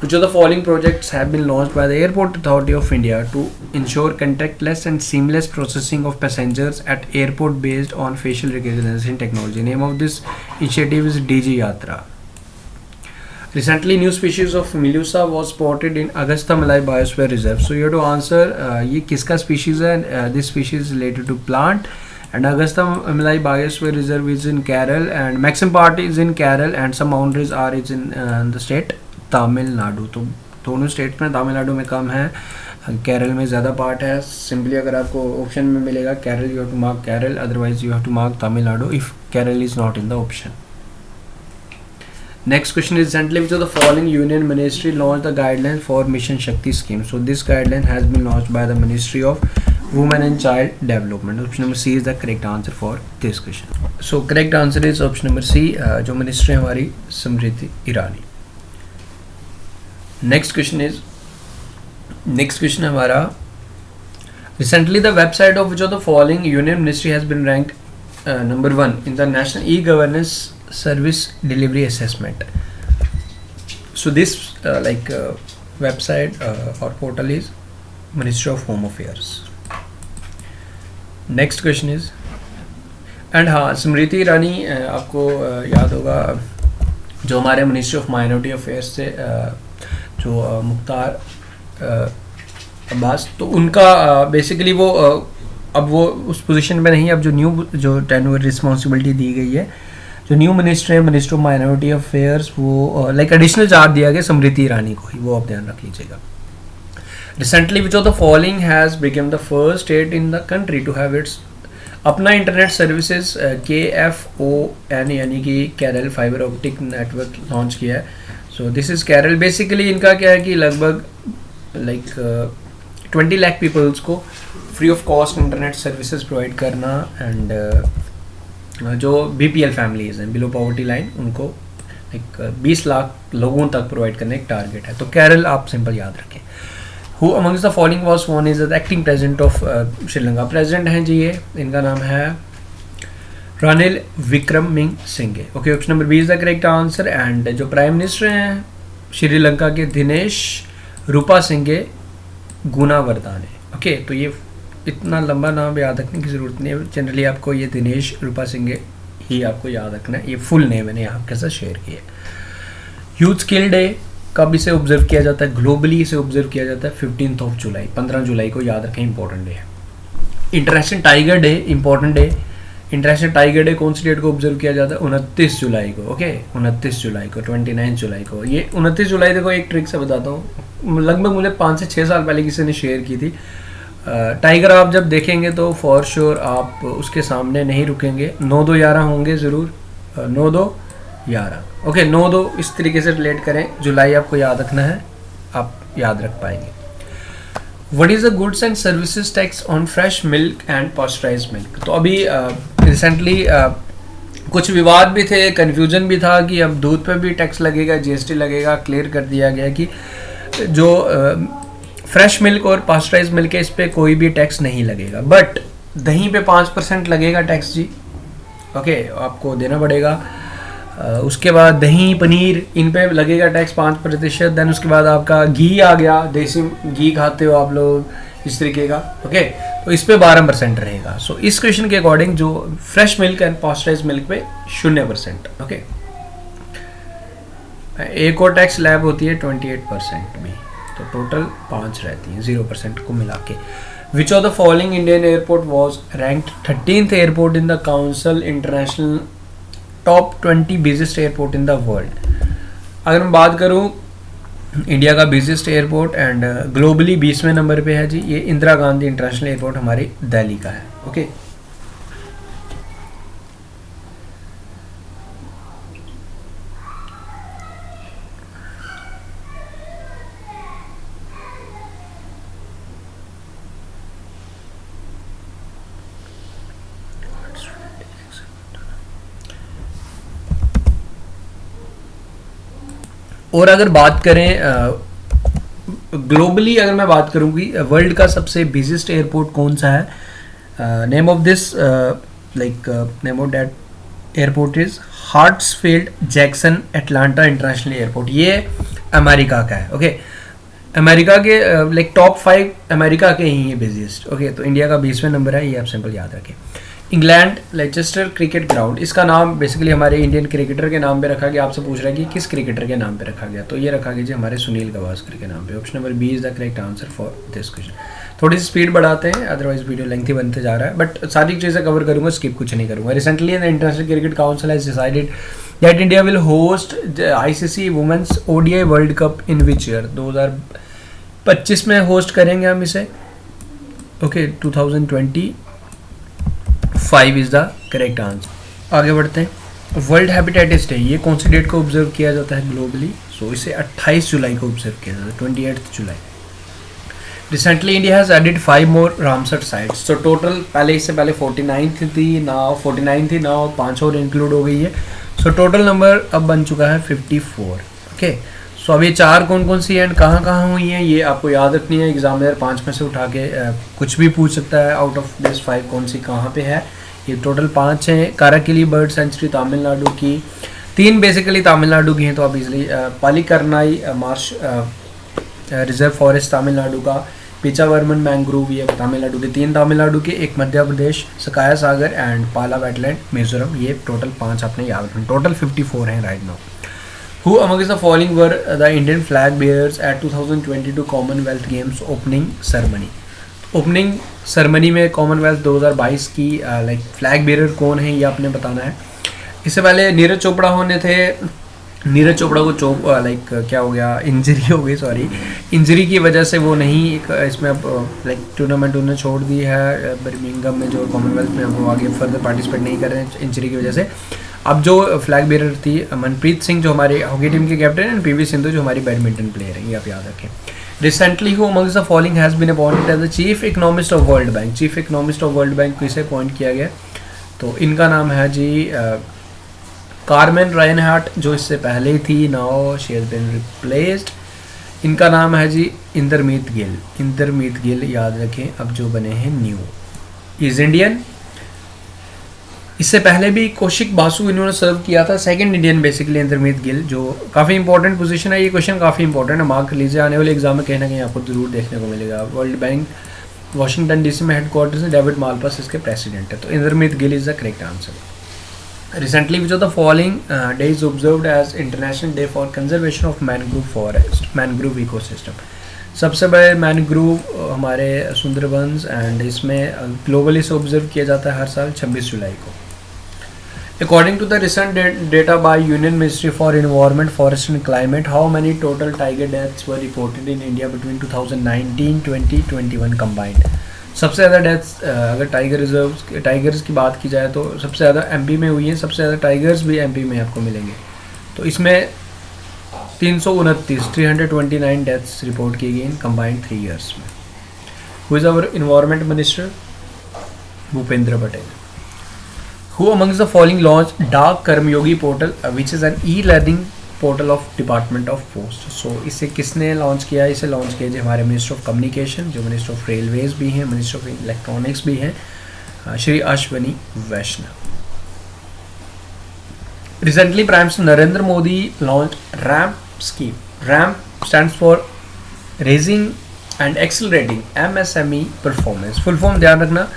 Which of the following projects have been launched by the Airport Authority of India to ensure contactless and seamless processing of passengers at airport based on facial recognition technology? Name of this initiative is DG Yatra. Recently, new species of Melusa was spotted in Agastya Malai Biosphere Reserve. So you have to answer ये किसका species है? This species is related to plant. And Agastya Malai Biosphere Reserve is in Kerala, and maximum part is in Kerala, and some boundaries are in the state Tamil Nadu. तो दोनों state में तमिलनाडु में कम है, केरल में ज़्यादा पार्ट है. सिंपली अगर आपको ऑप्शन में मिलेगा Kerala, you have to mark Kerala, otherwise you have to mark Tamil Nadu if Kerala is not in the option. Next question is recently which of the following union ministry launch the guideline for mission Shakti scheme. So this guideline has been launched by the ministry of women and child development. Option number C is the correct answer for this question. So correct answer is option number सी, जो ministry हमारी Smriti Irani. Next question हमारा, recently the website of which of the following union ministry has been ranked number 1 in the national E governance service delivery assessment. So this website और portal is ministry of home affairs. Next question is, and हाँ, स्मृति ईरानी आपको याद होगा जो हमारे ministry of minority affairs से जो मुख्तार अब्बास, तो उनका बेसिकली वो अब वो उस पोजीशन में नहीं, अब जो टेन्योर रिस्पॉन्सिबिलिटी दी गई है, जो न्यू मिनिस्टर है मिनिस्टर ऑफ माइनॉरिटी अफेयर्स, वो लाइक एडिशनल चार्ज दिया गया स्मृति ईरानी को ही, वो आप ध्यान रख लीजिएगा. Recently which of the following has become the first state in the country to have its अपना इंटरनेट सर्विसेज KFON यानी कि Kerala fibre optic network launch किया है. So this is Kerala. Basically इनका क्या है कि लगभग 20 लाख पीपल्स को free of cost internet services provide करना, एंड जो BPL फैमिलीज़ हैं, बिलो पॉवर्टी लाइन, उनको 20 लाख लोगों तक प्रोवाइड करने एक टारगेट है. तो केरल आप सिंपल याद रखें. Who amongst the following was one is the acting president of Sri Lanka. President हैं जी ये, इनका नाम है Ranil Wickremesinghe. Okay, option number B is the correct answer. And जो प्राइम मिनिस्टर हैं श्रीलंका के दिनेश रूपासिंघे गुनावर्धने. ओके, तो ये इतना लंबा नाम याद रखने की ज़रूरत नहीं है. जनरली आपको ये दिनेश रूपासिंघे ही आपको याद रखना है. ये फुल नेम मैंने आपके साथ शेयर किया. यूथ स्किल डे कब इसे ऑब्जर्व किया जाता है? ग्लोबली इसे ऑब्जर्व किया जाता है 15 जुलाई, 15 जुलाई को याद रखें, इंपॉर्टेंट डे है. International tiger day, important day. International tiger day कौन सी डेट को ऑब्जर्व किया जाता है? 29 जुलाई को. ओके, 29 जुलाई को, 29 जुलाई को. ये 29 जुलाई देखो, एक ट्रिक से बताता हूँ, लगभग मुझे 5 से 6 साल पहले किसी ने शेयर की थी. टाइगर आप जब देखेंगे तो फॉर श्योर आप उसके सामने नहीं रुकेंगे, 9-2-11 होंगे ज़रूर, 9-2-11. ओके, 9-2 इस तरीके से रिलेट करें, जुलाई आपको याद रखना है, आप याद रख पाएंगे. What is the goods and services tax on fresh milk and pasteurised milk? तो अभी रिसेंटली कुछ विवाद भी थे, कन्फ्यूजन भी था कि अब दूध पे भी टैक्स लगेगा, GST लगेगा. क्लियर कर दिया गया कि जो फ्रेश मिल्क और पास्चराइज्ड मिल्क है, इस पर कोई भी टैक्स नहीं लगेगा. बट दही पे 5% लगेगा टैक्स जी. ओके, आपको देना पड़ेगा. उसके बाद दही, पनीर, इन पे लगेगा टैक्स 5%. देन उसके बाद आपका घी आ गया, देसी घी खाते हो आप लोग, इस तरीके का. ओके, तो इस पे 12% रहेगा. सो इस क्वेश्चन के अकॉर्डिंग जो fresh milk and pasteurised milk पे 0%. ओके, एक और टैक्स लैब होती है 28% भी, तो टोटल 5 रहती हैं 0% को मिला के. Which of the following Indian airport was ranked 13th airport in the council international top 20 busiest airport in the world? अगर मैं बात करूं इंडिया का बिजिएस्ट एयरपोर्ट एंड ग्लोबली 20वें नंबर पे है जी, ये इंदिरा गांधी इंटरनेशनल एयरपोर्ट हमारी दिल्ली का है. ओके, और अगर बात करें ग्लोबली, अगर मैं बात करूँगी वर्ल्ड का सबसे बिजीस्ट एयरपोर्ट कौन सा है, name of this name of that airport is Hartsfield Jackson Atlanta international airport. ये अमेरिका का है। ओके, अमेरिका के लाइक टॉप 5 अमेरिका के ही है बिजीएस्ट। ओके, तो इंडिया का 20वें नंबर है, ये आप सिंपल याद रखें। इंग्लैंड लेचेस्टर क्रिकेट ग्राउंड, इसका नाम बेसिकली हमारे इंडियन क्रिकेटर के नाम पे रखा गया। आपसे पूछ रहा है कि किस क्रिकेटर के नाम पे रखा गया, तो ये रखा गया जी हमारे सुनील गावस्कर के नाम पे। Option number B is the correct answer for this question. थोड़ी सी स्पीड बढ़ाते हैं, अदरवाइज वीडियो लेंथी बनते जा रहा है, बट सारी चीज़ें कवर करूंगा, स्किप कुछ नहीं करूंगा। Recently the International Cricket Council has decided that India will host ICC women's ODI world cup in which year, 2025 में होस्ट करेंगे हम इसे। Okay, 2025 is the correct answer. आगे बढ़ते हैं। वर्ल्ड हेपेटाइटिस डे ये कौन सी डेट को ऑब्जर्व किया जाता है ग्लोबली? सो इसे 28 जुलाई को ऑब्जर्व किया जाता है, 28 जुलाई। Recently India has added 5 more Ramsar sites. तो टोटल पहले इससे पहले 49 थी, नाउ 5 और इंक्लूड हो गई है। सो टोटल नंबर अब बन चुका है 54। ओके, सो अब ये 4 कौन कौन सी एंड कहाँ कहाँ हुई हैं ये आपको याद रखनी है। एग्जामिनर 5 में से उठा के कुछ भी पूछ सकता है, आउट ऑफ दिस 5 कौन सी कहाँ पे है। ये टोटल 5 हैं। काराकिली बर्ड सेंचुरी तमिलनाडु की, 3 बेसिकली तमिलनाडु की हैं, तो आप easily Pallikaranai marsh reserve forest Tamil Nadu का, पिचावर्मन मैंग्रोव ये तमिलनाडु के, 3 तमिलनाडु के, 1 मध्य प्रदेश, सकाया सागर एंड पाला वेटलैंड मिजोरम। ये टोटल 5 आपने याद रखना। टोटल 54 हैं right now. Who amongst the following were the Indian flag bearers at 2022 Commonwealth Games opening ceremony? Opening ceremony में कॉमनवेल्थ 2022 की लाइक फ्लैग बेयरर कौन है ये आपने बताना है। इससे पहले नीरज चोपड़ा होने थे। नीरज चोपड़ा को लाइक क्या हो गया, इंजरी हो गई, सॉरी, इंजरी की वजह से वो नहीं इसमें अब लाइक टूर्नामेंट उन्होंने छोड़ दी है बर्मिंघम में, जो कॉमनवेल्थ में वो आगे फर्दर पार्टिसिपेट नहीं कर रहे हैं इंजरी की वजह से। अब जो फ्लैग बेयरर थी मनप्रीत सिंह जो हमारे हॉकी टीम के कैप्टन, एंड पीवी सिंधु जो हमारी बैडमिंटन प्लेयर है, ये आप याद रखें। Recently who amongst the following has been appointed as the chief economist of World Bank? Chief economist of World Bank को इसे अपॉइंट किया गया, तो इनका नाम है जी कार्मेन रायनहार्ट, जो इससे पहले थी, now she has been replaced. इनका नाम है जी इंदरमीत गिल। इंदरमीत गिल याद रखें, अब जो बने हैं न्यू, इज इंडियन। इससे पहले भी कौशिक बासु इन्होंने सर्व किया था, second Indian basically Indermit Gill, जो काफ़ी इंपॉर्टेंट पोजीशन है। ये क्वेश्चन काफ़ी इंपॉर्टेंट है, मार्क कर लीजिए, आने वाले एग्जाम में कहीं ना कहीं आपको जरूर देखने को मिलेगा। वर्ल्ड बैंक वाशिंगटन डीसी में हेडक्वार्टर्स है, डेविड मालपास इसके प्रेसिडेंट है, तो Indermit Gill is the correct answer. Recently, which of the following day is observed as International Day for Conservation of Mangrove Forest, Mangrove Ecosystem? सबसे बड़े मैनग्रोव हमारे Sundarbans, and इसमें globally से ऑब्जर्व किया जाता है हर साल 26 जुलाई को। According to the recent data by Union Ministry for Environment, Forest and Climate, how many total tiger deaths were reported in India between 2019, 20, 21 combined? सबसे ज़्यादा डेथ्स अगर टाइगर्स की बात की जाए तो सबसे ज़्यादा एमपी में हुई है, सबसे ज़्यादा टाइगर्स भी एमपी में आपको मिलेंगे। तो इसमें 329 डेथ्स रिपोर्ट की गई इन कंबाइंड 3 ईयर्स में। Who is our environment minister? Bhupendra Patel. Who amongst the following launch Dak Karmayogi portal which is an e learning portal of department of post? So इसे किसने लॉन्च किया? इसे लॉन्च किया जी हमारे मिनिस्टर ऑफ कम्युनिकेशन, जो मिनिस्टर ऑफ रेलवेज भी हैं, मिनिस्टर ऑफ इलेक्ट्रॉनिक्स भी हैं, Shri Ashwini Vaishnaw. Recently prime minister Narendra Modi launch RAMP scheme. Ramp stands for raising and accelerating MSME performance. Full form ध्यान रखना,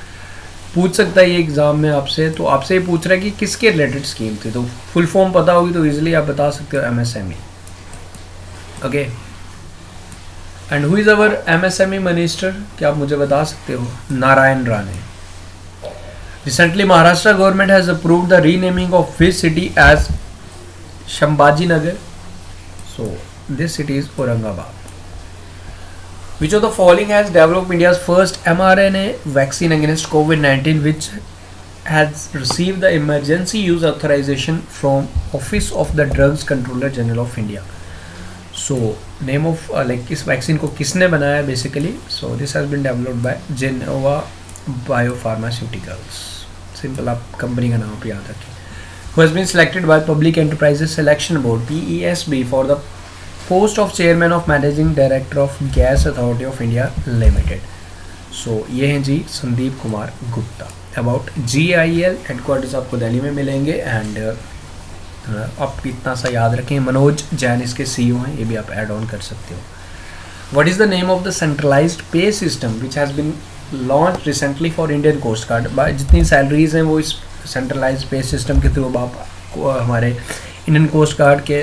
पूछ सकता है ये एग्जाम में आपसे, तो आपसे ये पूछ रहा है कि किसके रिलेटेड स्कीम थी, तो फुल फॉर्म पता होगी तो इजीली आप बता सकते हो MSME. Okay, and who is our MSME minister? क्या आप मुझे बता सकते हो? Narayan Rane. Recently Maharashtra government has approved the renaming of which city as Sambhaji Nagar? So this city is Aurangabad. Which of the following has developed India's first mRNA vaccine against COVID-19 which has received the emergency use authorization from Office of the Drugs Controller General of India? So name of like इस vaccine को किसने बनाया basically? So this has been developed by Genova Biopharmaceuticals. Simple, आप company का नाम याद रखें। Who has been selected by Public Enterprises Selection Board (PESB) for the post of chairman of managing director of gas authority of India limited. So ये हैं जी Sandeep Kumar Gupta. About GIL headquarters आपको दिल्ली में मिलेंगे एंड आप इतना सा याद रखें, मनोज जैन इसके CEO हैं, ये भी आप ऐड ऑन कर सकते हो। What is the name of the centralised pay system which has been launch recently for Indian coast guard. जितनी सैलरीज हैं वो इस सेंट्रलाइज्ड पे सिस्टम के थ्रू आप हमारे इंडियन कोस्ट गार्ड के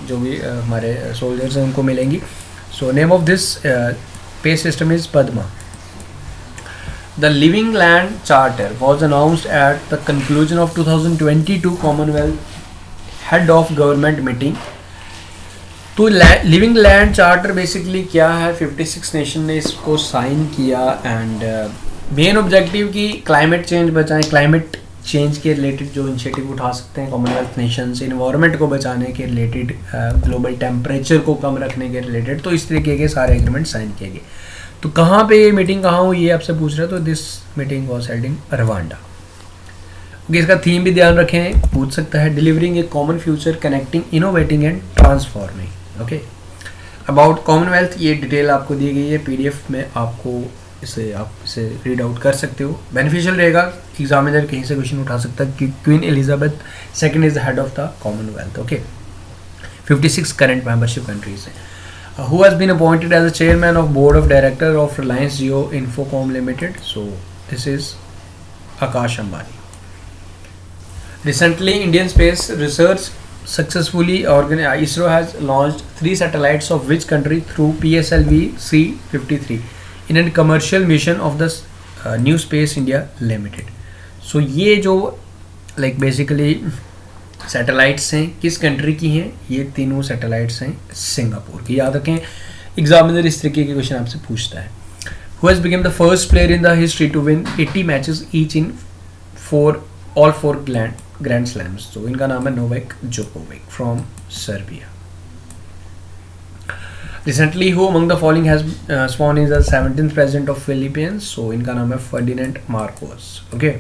जो भी हमारे सोल्जर्स हैं उनको मिलेंगी। सो नेम ऑफ दिस पे system is Padma. The Living Land Charter was announced at the conclusion of 2022 Commonwealth Head of Government meeting. तो लिविंग लैंड चार्टर बेसिकली क्या है, 56 नेशन ने इसको साइन किया एंड मेन ऑब्जेक्टिव की क्लाइमेट चेंज बचाएं, climate change के रिलेटेड जो इनिशिएटिव उठा सकते हैं कॉमनवेल्थ नेशंस, इन्वायरमेंट को बचाने के रिलेटेड, ग्लोबल टेम्परेचर को कम रखने के रिलेटेड, तो इस तरीके के सारे एग्रीमेंट साइन किए गए। तो कहाँ पे ये मीटिंग कहाँ हुई ये आपसे पूछ रहे हो, तो this meeting was held in Rwanda. Okay, इसका थीम भी ध्यान रखें, पूछ सकता है, delivering A common future connecting innovating and transforming. Okay, about Commonwealth ये डिटेल आपको दी गई है PDF में, आपको आप इसे रीड आउट कर सकते हो, बेनिफिशियल रहेगा। एग्जामिनर कहीं से क्वेश्चन उठा सकता है कि queen Elizabeth II is the head of the Commonwealth. Okay, 56 current membership countries हैं। Who has been appointed as the chairman of board of director of Reliance Jio Infocom Limited? So this is Akash Ambani. Recently, Indian Space Research successfully organized. ISRO has launched 3 satellites of which country through PSLV C-53 in a commercial mission of the New Space India Limited. So ये जो basically satellites हैं किस country की हैं, ये तीनों satellites हैं Singapore की। याद रखें, एग्जामिनर इस तरीके के क्वेश्चन आपसे पूछता है। Who has become the first player in the history to win 80 matches each in all four grand slams. तो इनका नाम है Novak Djokovic from Serbia. Recently who among the following has sworn is the 17th president of Philippines. So इनका नाम है Ferdinand Marcos. Okay,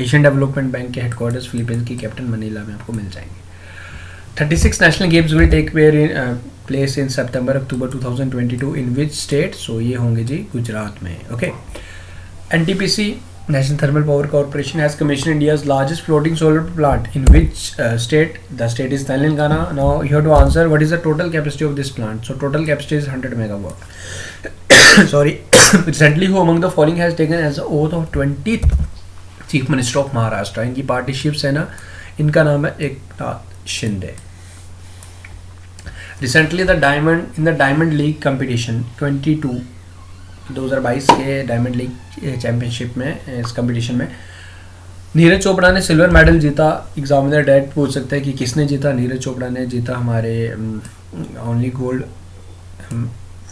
Asian development bank के headquarters Philippines की capital Manila में आपको मिल जाएंगे। 36 national games will take place in September-October 2022 in which state. So ये होंगे जी गुजरात में। Okay, NTPC national thermal power corporation has commission India's largest floating solar plant in which state. The state is Telangana. Now you have to answer what is the total capacity of this plant. So total capacity is 100 megawatt. Sorry, recently who among the following has taken as the oath of 20th chief minister of Maharashtra. इनकी पार्टीशिप्स है ना, इनका नाम है Eknath Shinde. Recently the diamond league competition 2022 के diamond league championship में, इस competition में नीरज चोपड़ा ने सिल्वर मेडल जीता। एग्जामिनर डायरेक्ट पूछ सकता है कि किसने जीता। नीरज चोपड़ा ने जीता, हमारे only gold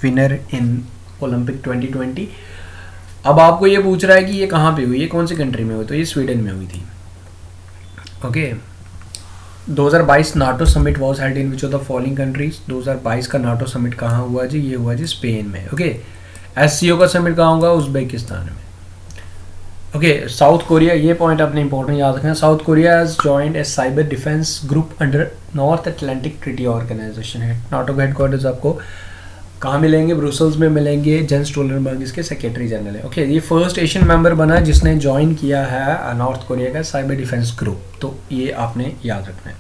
winner in Olympic 2020। अब आपको ये पूछ रहा है कि ये कहाँ पे हुई, ये कौन सी कंट्री में हुई, तो ये स्वीडन में हुई थी। Okay, 2022 NATO summit was held in which of the following countries. 2022 का नाटो समिट कहाँ हुआ जी, ये हुआ जी स्पेन में। ओके, SCO का समिट कहाँ होगा, उज्बेकिस्तान में। ओके, साउथ कोरिया, ये पॉइंट आपने इंपॉर्टेंट याद रखना। South Korea has joined a cyber defence group under North Atlantic Treaty Organization है। नाटो के हेडक्वार्टर्स आपको कहाँ मिलेंगे, ब्रुसेल्स में मिलेंगे। जेंस स्टोलनबर्ग इसके सेक्रेटरी जनरल है। ओके, ये फर्स्ट एशियन मेंबर बना है जिसने ज्वाइन किया है नॉर्थ कोरिया का साइबर डिफेंस ग्रुप, तो ये आपने याद रखना है।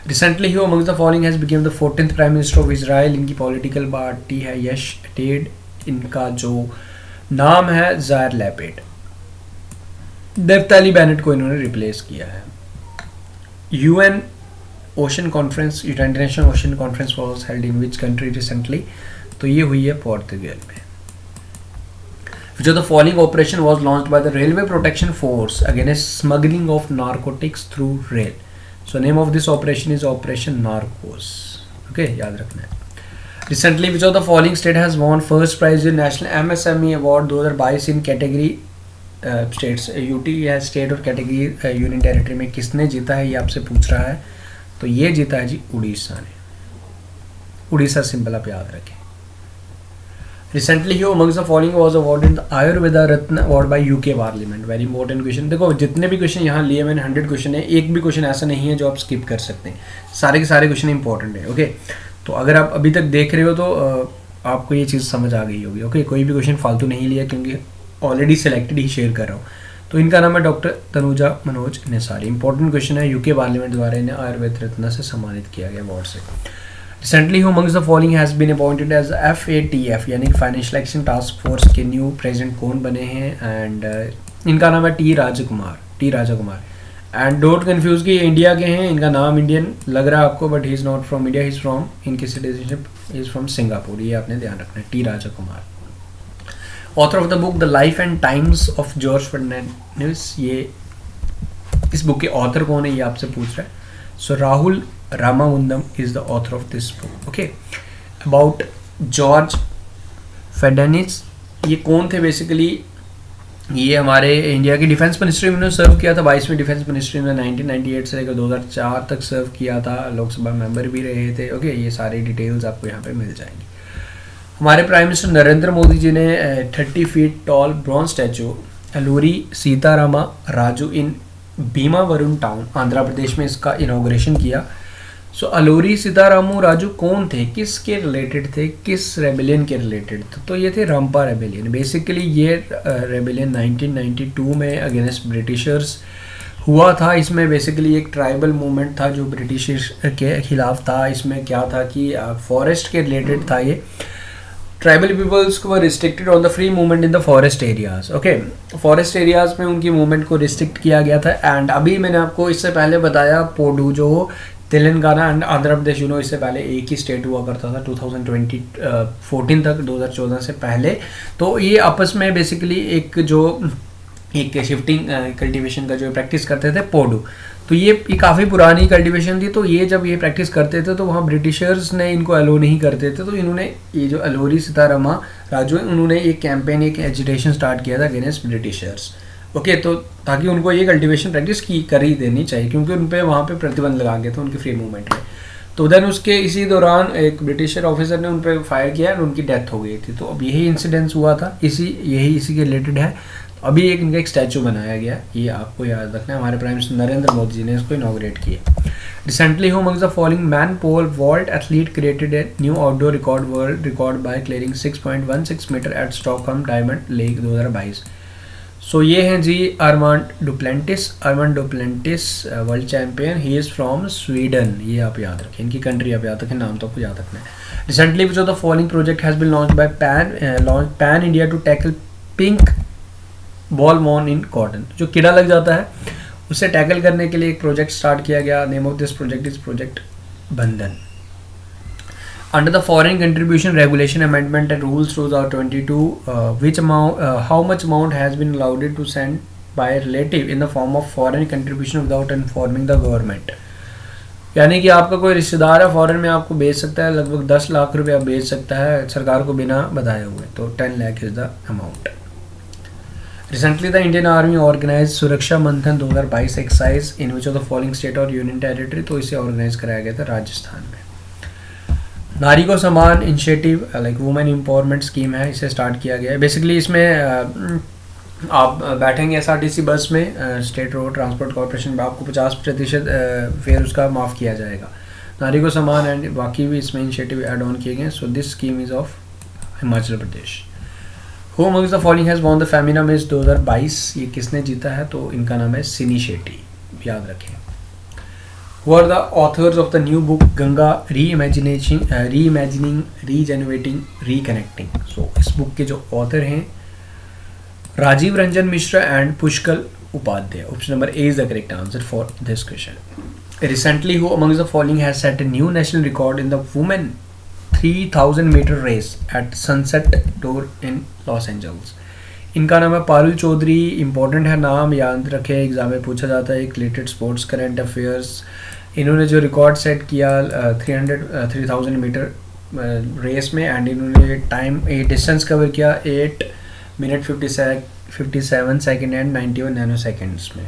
Recently he among the following has become the 14th prime minister of Israel. इनकी पॉलिटिकल पार्टी है यश अटेड। इनका जो नाम है जायर लैपिड। नफ्ताली बेनेट को इन्होंने रिप्लेस किया है। UN ocean conference, international ocean conference was held in which country recently, तो ये हुई है पोर्तुगल में। Which of the following operation was launched by the Railway Protection Force against smuggling of narcotics through rail? So name of this operation is Operation Narcos. Okay, याद रखना है। Recently, which of the following state has won first prize in National MSME Award 2022 in category states? UT है state और category union territory में किसने जीता है, ये आपसे पूछ रहा है। तो ये जीता है जी उड़ीसा ने। उड़ीसा सिंपल आप याद रखें। Recently he amongst the following was awarded the Ayurveda Ratna award by UK parliament. Very important question. देखो जितने भी क्वेश्चन यहाँ लिए मैंने 100 क्वेश्चन है, एक भी क्वेश्चन ऐसा नहीं है जो आप स्किप कर सकते हैं, सारे के सारे क्वेश्चन इंपॉर्टेंट है। ओके, तो अगर आप अभी तक देख रहे हो तो आपको ये चीज़ समझ आ गई होगी। ओके, कोई भी क्वेश्चन फालतू नहीं लिया क्योंकि ऑलरेडी सिलेक्टेड ही शेयर कर रहा हूँ। तो इनका नाम है doctor Tanuja Manoj Nisari. Important question है, यूके पार्लियामेंट द्वारा इन्हें आयुर्वेद रत्न से सम्मानित किया गया अवार्ड से। Recently who amongst the following has been appointed as FATF यानी फाइनेंशियल एक्शन टास्क फोर्स के न्यू प्रेसिडेंट कौन बने हैं? एंड इनका नाम है T Raja Kumar. And don't confuse कि इंडिया के हैं, इनका नाम इंडियन लग रहा है आपको, but he is not from India, he is from, इनकी सिटीजनशिप इज़ फ्रॉम सिंगापुर, ये आपने ध्यान रखना है। T Raja Kumar, author of the book The Life and Times of George Fernandes. ये इस बुक के ऑथर कौन है ये आपसे पूछ रहा है। So Rahul Ramamundam is the author of this book. Okay, about George Fernandes, ये कौन थे बेसिकली? ये हमारे इंडिया की डिफेंस मिनिस्ट्री में सर्व किया था, 22वीं डिफेंस मिनिस्ट्री में 1998 से लेकर 2004 तक सर्व किया था, लोकसभा मेंबर भी रहे थे। ओके, ये सारी डिटेल्स आपको यहाँ पे मिल जाएंगी। हमारे प्राइम मिनिस्टर नरेंद्र मोदी जी ने 30 feet tall bronze statue Alluri Sitarama Raju in Bhimavaram town Andhra Pradesh में इसका इनॉग्रेशन किया। सो अलूरी सीतारामू राजू कौन थे, किसके रिलेटेड थे, किस रेबेलियन के रिलेटेड थे? तो ये थे रंपा रेबेलियन। बेसिकली ये रेबेलियन 1992 में अगेंस्ट ब्रिटिशर्स हुआ था। इसमें बेसिकली एक ट्राइबल मूवमेंट था जो ब्रिटिशर्स के खिलाफ था। इसमें क्या था कि फॉरेस्ट के रिलेटेड था। ये ट्राइबल पीपल्स को restricted on the free movement in the forest areas. Okay, forest areas में उनकी मूवमेंट को रिस्ट्रिक्ट किया गया था। एंड अभी मैंने आपको इससे पहले बताया पोडू जो तेलंगाना एंड आंध्र प्रदेश, इससे पहले एक ही स्टेट हुआ करता था 2014 तक, 2014 से पहले। तो ये आपस में बेसिकली एक शिफ्टिंग कल्टीवेशन का जो प्रैक्टिस करते थे पोडू। तो ये काफ़ी पुरानी कल्टीवेशन थी। तो ये जब ये प्रैक्टिस करते थे तो वहाँ ब्रिटिशर्स ने इनको अलो नहीं करते थे। तो इन्होंने ये जो अलूरी सीतारामा राजू, उन्होंने एक कैंपेन, एक एजिटेशन स्टार्ट किया था अगेंस्ट ब्रिटिशर्स। ओके, तो ताकि उनको ये कल्टीवेशन प्रैक्टिस कर ही देनी चाहिए क्योंकि उन पर वहाँ पे प्रतिबंध लगा गया था उनकी फ्री मूवमेंट में। तो देन उसके इसी दौरान एक ब्रिटिशर ऑफिसर ने उन पर फायर किया और उनकी डेथ हो गई थी। तो अब यही इंसिडेंस हुआ था, इसी के रिलेटेड है। अभी इनका एक स्टैचू बनाया गया, ये आपको याद रखना है। हमारे प्राइम मिनिस्टर नरेंद्र मोदी जी ने इसको इनॉग्रेट किया। Recently who amongst the following man pole vault athlete created a new outdoor record world record by clearing 6.16 metre at Stockholm diamond league 2022। So ये हैं जी Armand Duplantis world champion, he is from Sweden. ये आप याद रखें, इनकी country आप याद रखें, नाम तो आपको याद रखना है। Recently which of the following project has been launch by pan India to tackle pink bollworm in cotton. जो कीड़ा लग जाता है उसे टैकल करने के लिए एक प्रोजेक्ट स्टार्ट किया गया। Name of this project is project Bandhan. Under the foreign contribution regulation amendment and rules 2022 which amount how much amount has been allowed to send by a relative in the form of foreign contribution without informing the government। यानी कि आपका कोई रिश्तेदार है foreign में, आपको भेज सकता है, लगभग 10 लाख रुपया भेज सकता है सरकार को बिना बताए हुए। तो 10 lakh is the amount. Recently, the Indian Army organized सुरक्षा मंथन 2022 exercise in which of the following state और यूनियन टेरिटरी। तो इसे ऑर्गेनाइज कराया गया था राजस्थान में। नारी को समान initiative like women empowerment scheme है, इसे स्टार्ट किया गया है। बेसिकली इसमें आप बैठेंगे SRTC बस में, स्टेट रोड ट्रांसपोर्ट कॉर्पोरेशन में, आपको 50% फेयर उसका माफ़ किया जाएगा। नारी को समान एंड बाकी भी इसमें इनिशिएटिव एड ऑन किए गए। So this scheme is of Himachal Pradesh. Who amongst the following has won the Femina Miss 2022? ये किसने जीता है? तो इनका नाम है सिनी शेट्टी, याद रखें। Who are the authors of the new book Ganga reimagining, regenerating, reconnecting? So इस बुक के जो ऑथर हैं Rajiv Ranjan Mishra and Pushkal Upadhyay. Option number A is the correct answer for this question. Recently, who amongst the following has set a new national record in the women 3000 metre race at Sunset Tour in Los Angeles? इनका नाम है Parul Chaudhary. Important है नाम, याद रखें, exam में पूछा जाता है। Related sports current affairs. इन्होंने जो रिकॉर्ड सेट किया 3000 मीटर रेस में, एंड इन्होंने डिस्टेंस कवर किया 8 minute 57 second and 91 nano seconds में।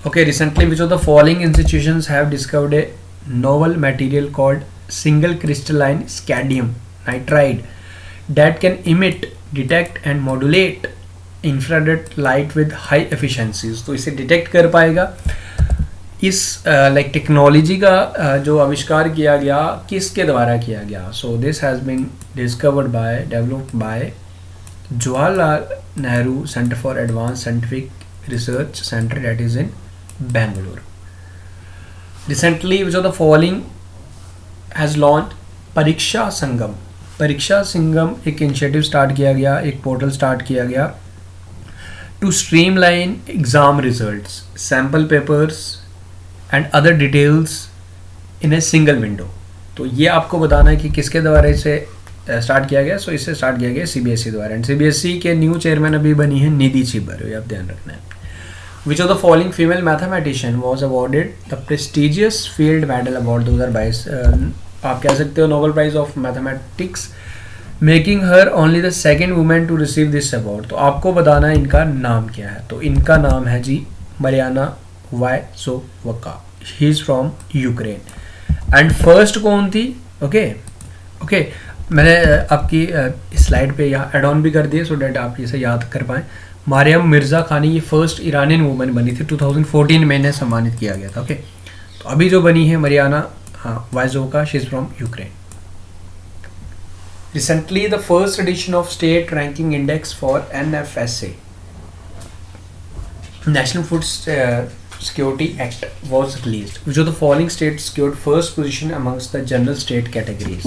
Okay, recently which of the following institutions have discovered a novel material called single crystalline scandium nitride that can emit, detect and modulate infrared light with high efficiencies। तो इसे detect कर पाएगा। इस like technology का जो आविष्कार किया गया किसके द्वारा किया गया? So this has been discovered by, developed by Jawaharlal Nehru Centre for Advance Scientific Research Centre that is in Bengaluru. Recently which of the following has launch Pariksha Sangam. परीक्षा संगम एक इनिशिएटिव स्टार्ट किया गया, एक पोर्टल स्टार्ट किया गया to streamline exam results, sample papers and other details in a single window. तो ये आपको बताना है कि किसके द्वारा इसे स्टार्ट किया गया। सो इसे स्टार्ट किया गया CBSE द्वारा, एंड CBSE के न्यू चेयरमैन अभी बनी है निधि छिब्बर, ये आप ध्यान रखना है। Which of the following female mathematician was awarded the prestigious Field medal award 2022। आप कह सकते हो Nobel prize of mathematics, making her only the second women to receive this award. तो आपको बताना है इनका नाम क्या है। तो इनका नाम है जी Mariana Vysotska, he is from Ukraine. And first कौन थी? ओके, मैंने आपकी स्लाइड पे यहाँ एड ऑन भी कर दिए सो डैट आप इसे याद कर पाएँ। मारियम मिर्ज़ा खानी ये फर्स्ट ईरानियन वुमेन बनी थी, 2014 में इन्हें सम्मानित किया गया था। ओके, तो अभी जो बनी है Mariana Vysotska, she is from Ukraine. Recently, the first edition of State Ranking Index for NFSA, National Food Security Act, was released. Which of the following states secured first position amongst the general state categories?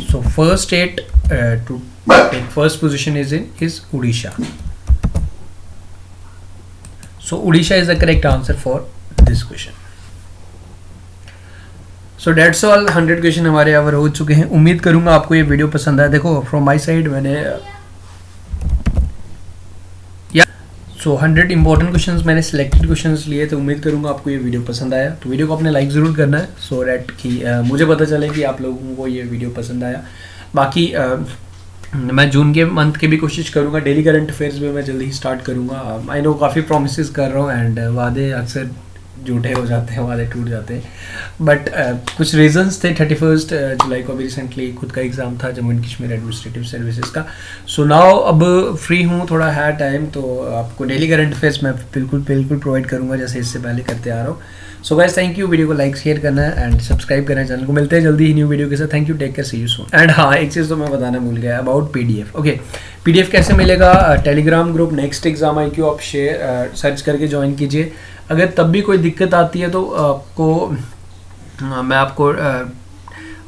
So, first state to take first position is Odisha. So, Odisha is the correct answer for this question. So that's all, 100 question हमारे यहाँ हो चुके हैं। उम्मीद करूँगा आपको ये video पसंद आया। देखो फ्रॉम माय साइड मैंने 100 इंपॉर्टेंट क्वेश्चंस मैंने सिलेक्टेड क्वेश्चंस लिए, तो उम्मीद करूँगा आपको ये वीडियो पसंद आया। तो वीडियो को अपने लाइक ज़रूर करना है सो डैट कि मुझे पता चले कि आप लोगों को ये वीडियो पसंद आया। बाकी मैं जून के मंथ की भी कोशिश करूँगा, डेली करंट अफेयर्स भी मैं जल्दी ही स्टार्ट करूँगा। आई नो काफ़ी प्रोमिस कर रहा हूँ एंड वादे अक्सर झूठे हो जाते हैं, वादे टूट जाते हैं, बट कुछ रीजंस थे। 31 जुलाई को अभी रिसेंटली खुद का एग्ज़ाम था Jammu and Kashmir administrative services का। सो नाउ अब फ्री हूँ, थोड़ा है टाइम, तो आपको डेली करंट अफेयर्स मैं बिल्कुल प्रोवाइड करूँगा जैसे इससे पहले करते आ रहा हूँ। So guys thank you, video को लाइक शेयर करना है एंड सब्सक्राइब करना है चैनल को। मिलते हैं जल्दी ही न्यू वीडियो के साथ। Thank you, take care, see you soon. And हाँ, एक चीज़ तो मैं बताना भूल गया अबाउट PDF। ओके, PDF कैसे मिलेगा? Telegram group next exam IQ आप सर्च करके ज्वाइन कीजिए। अगर तब भी कोई दिक्कत आती है तो मैं आपको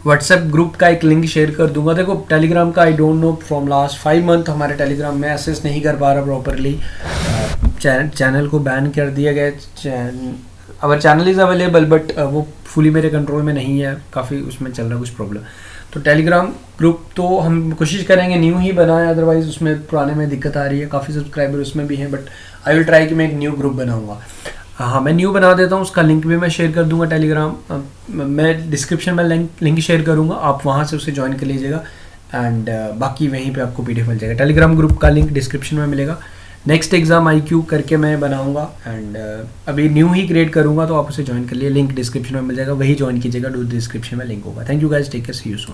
व्हाट्सएप ग्रुप का एक लिंक शेयर कर दूंगा। देखो टेलीग्राम का I don't know from last 5 month हमारे टेलीग्राम में एक्सेस नहीं कर पा रहा प्रॉपरली। चैनल को बैन कर दिया गया। Our channel is available but वो फुली मेरे कंट्रोल में नहीं है, काफ़ी उसमें चल रहा कुछ प्रॉब्लम। तो टेलीग्राम ग्रुप तो हम कोशिश करेंगे न्यू ही बनाएं, अदरवाइज उसमें पुराने में दिक्कत आ रही है। काफ़ी सब्सक्राइबर उसमें भी हैं, बट आई विल ट्राई कि मैं एक न्यू ग्रुप बनाऊंगा। हाँ, मैं न्यू बना देता हूँ, उसका लिंक भी मैं शेयर कर दूंगा। टेलीग्राम मैं डिस्क्रिप्शन में लिंक शेयर करूँगा, आप वहाँ से उसे ज्वाइन कर लीजिएगा एंड बाकी वहीं पे आपको PDF मिल जाएगा। टेलीग्राम ग्रुप का लिंक डिस्क्रिप्शन में मिलेगा। नेक्स्ट एग्जाम IQ करके मैं बनाऊंगा एंड अभी न्यू ही क्रिएट करूँगा, तो आप उसे ज्वाइन कर लिए, लिंक डिस्क्रिप्शन में मिल जाएगा, वही ज्वाइन कीजिएगा, डिस्क्रिप्शन में लिंक होगा। Thank you guys, take care, see you soon.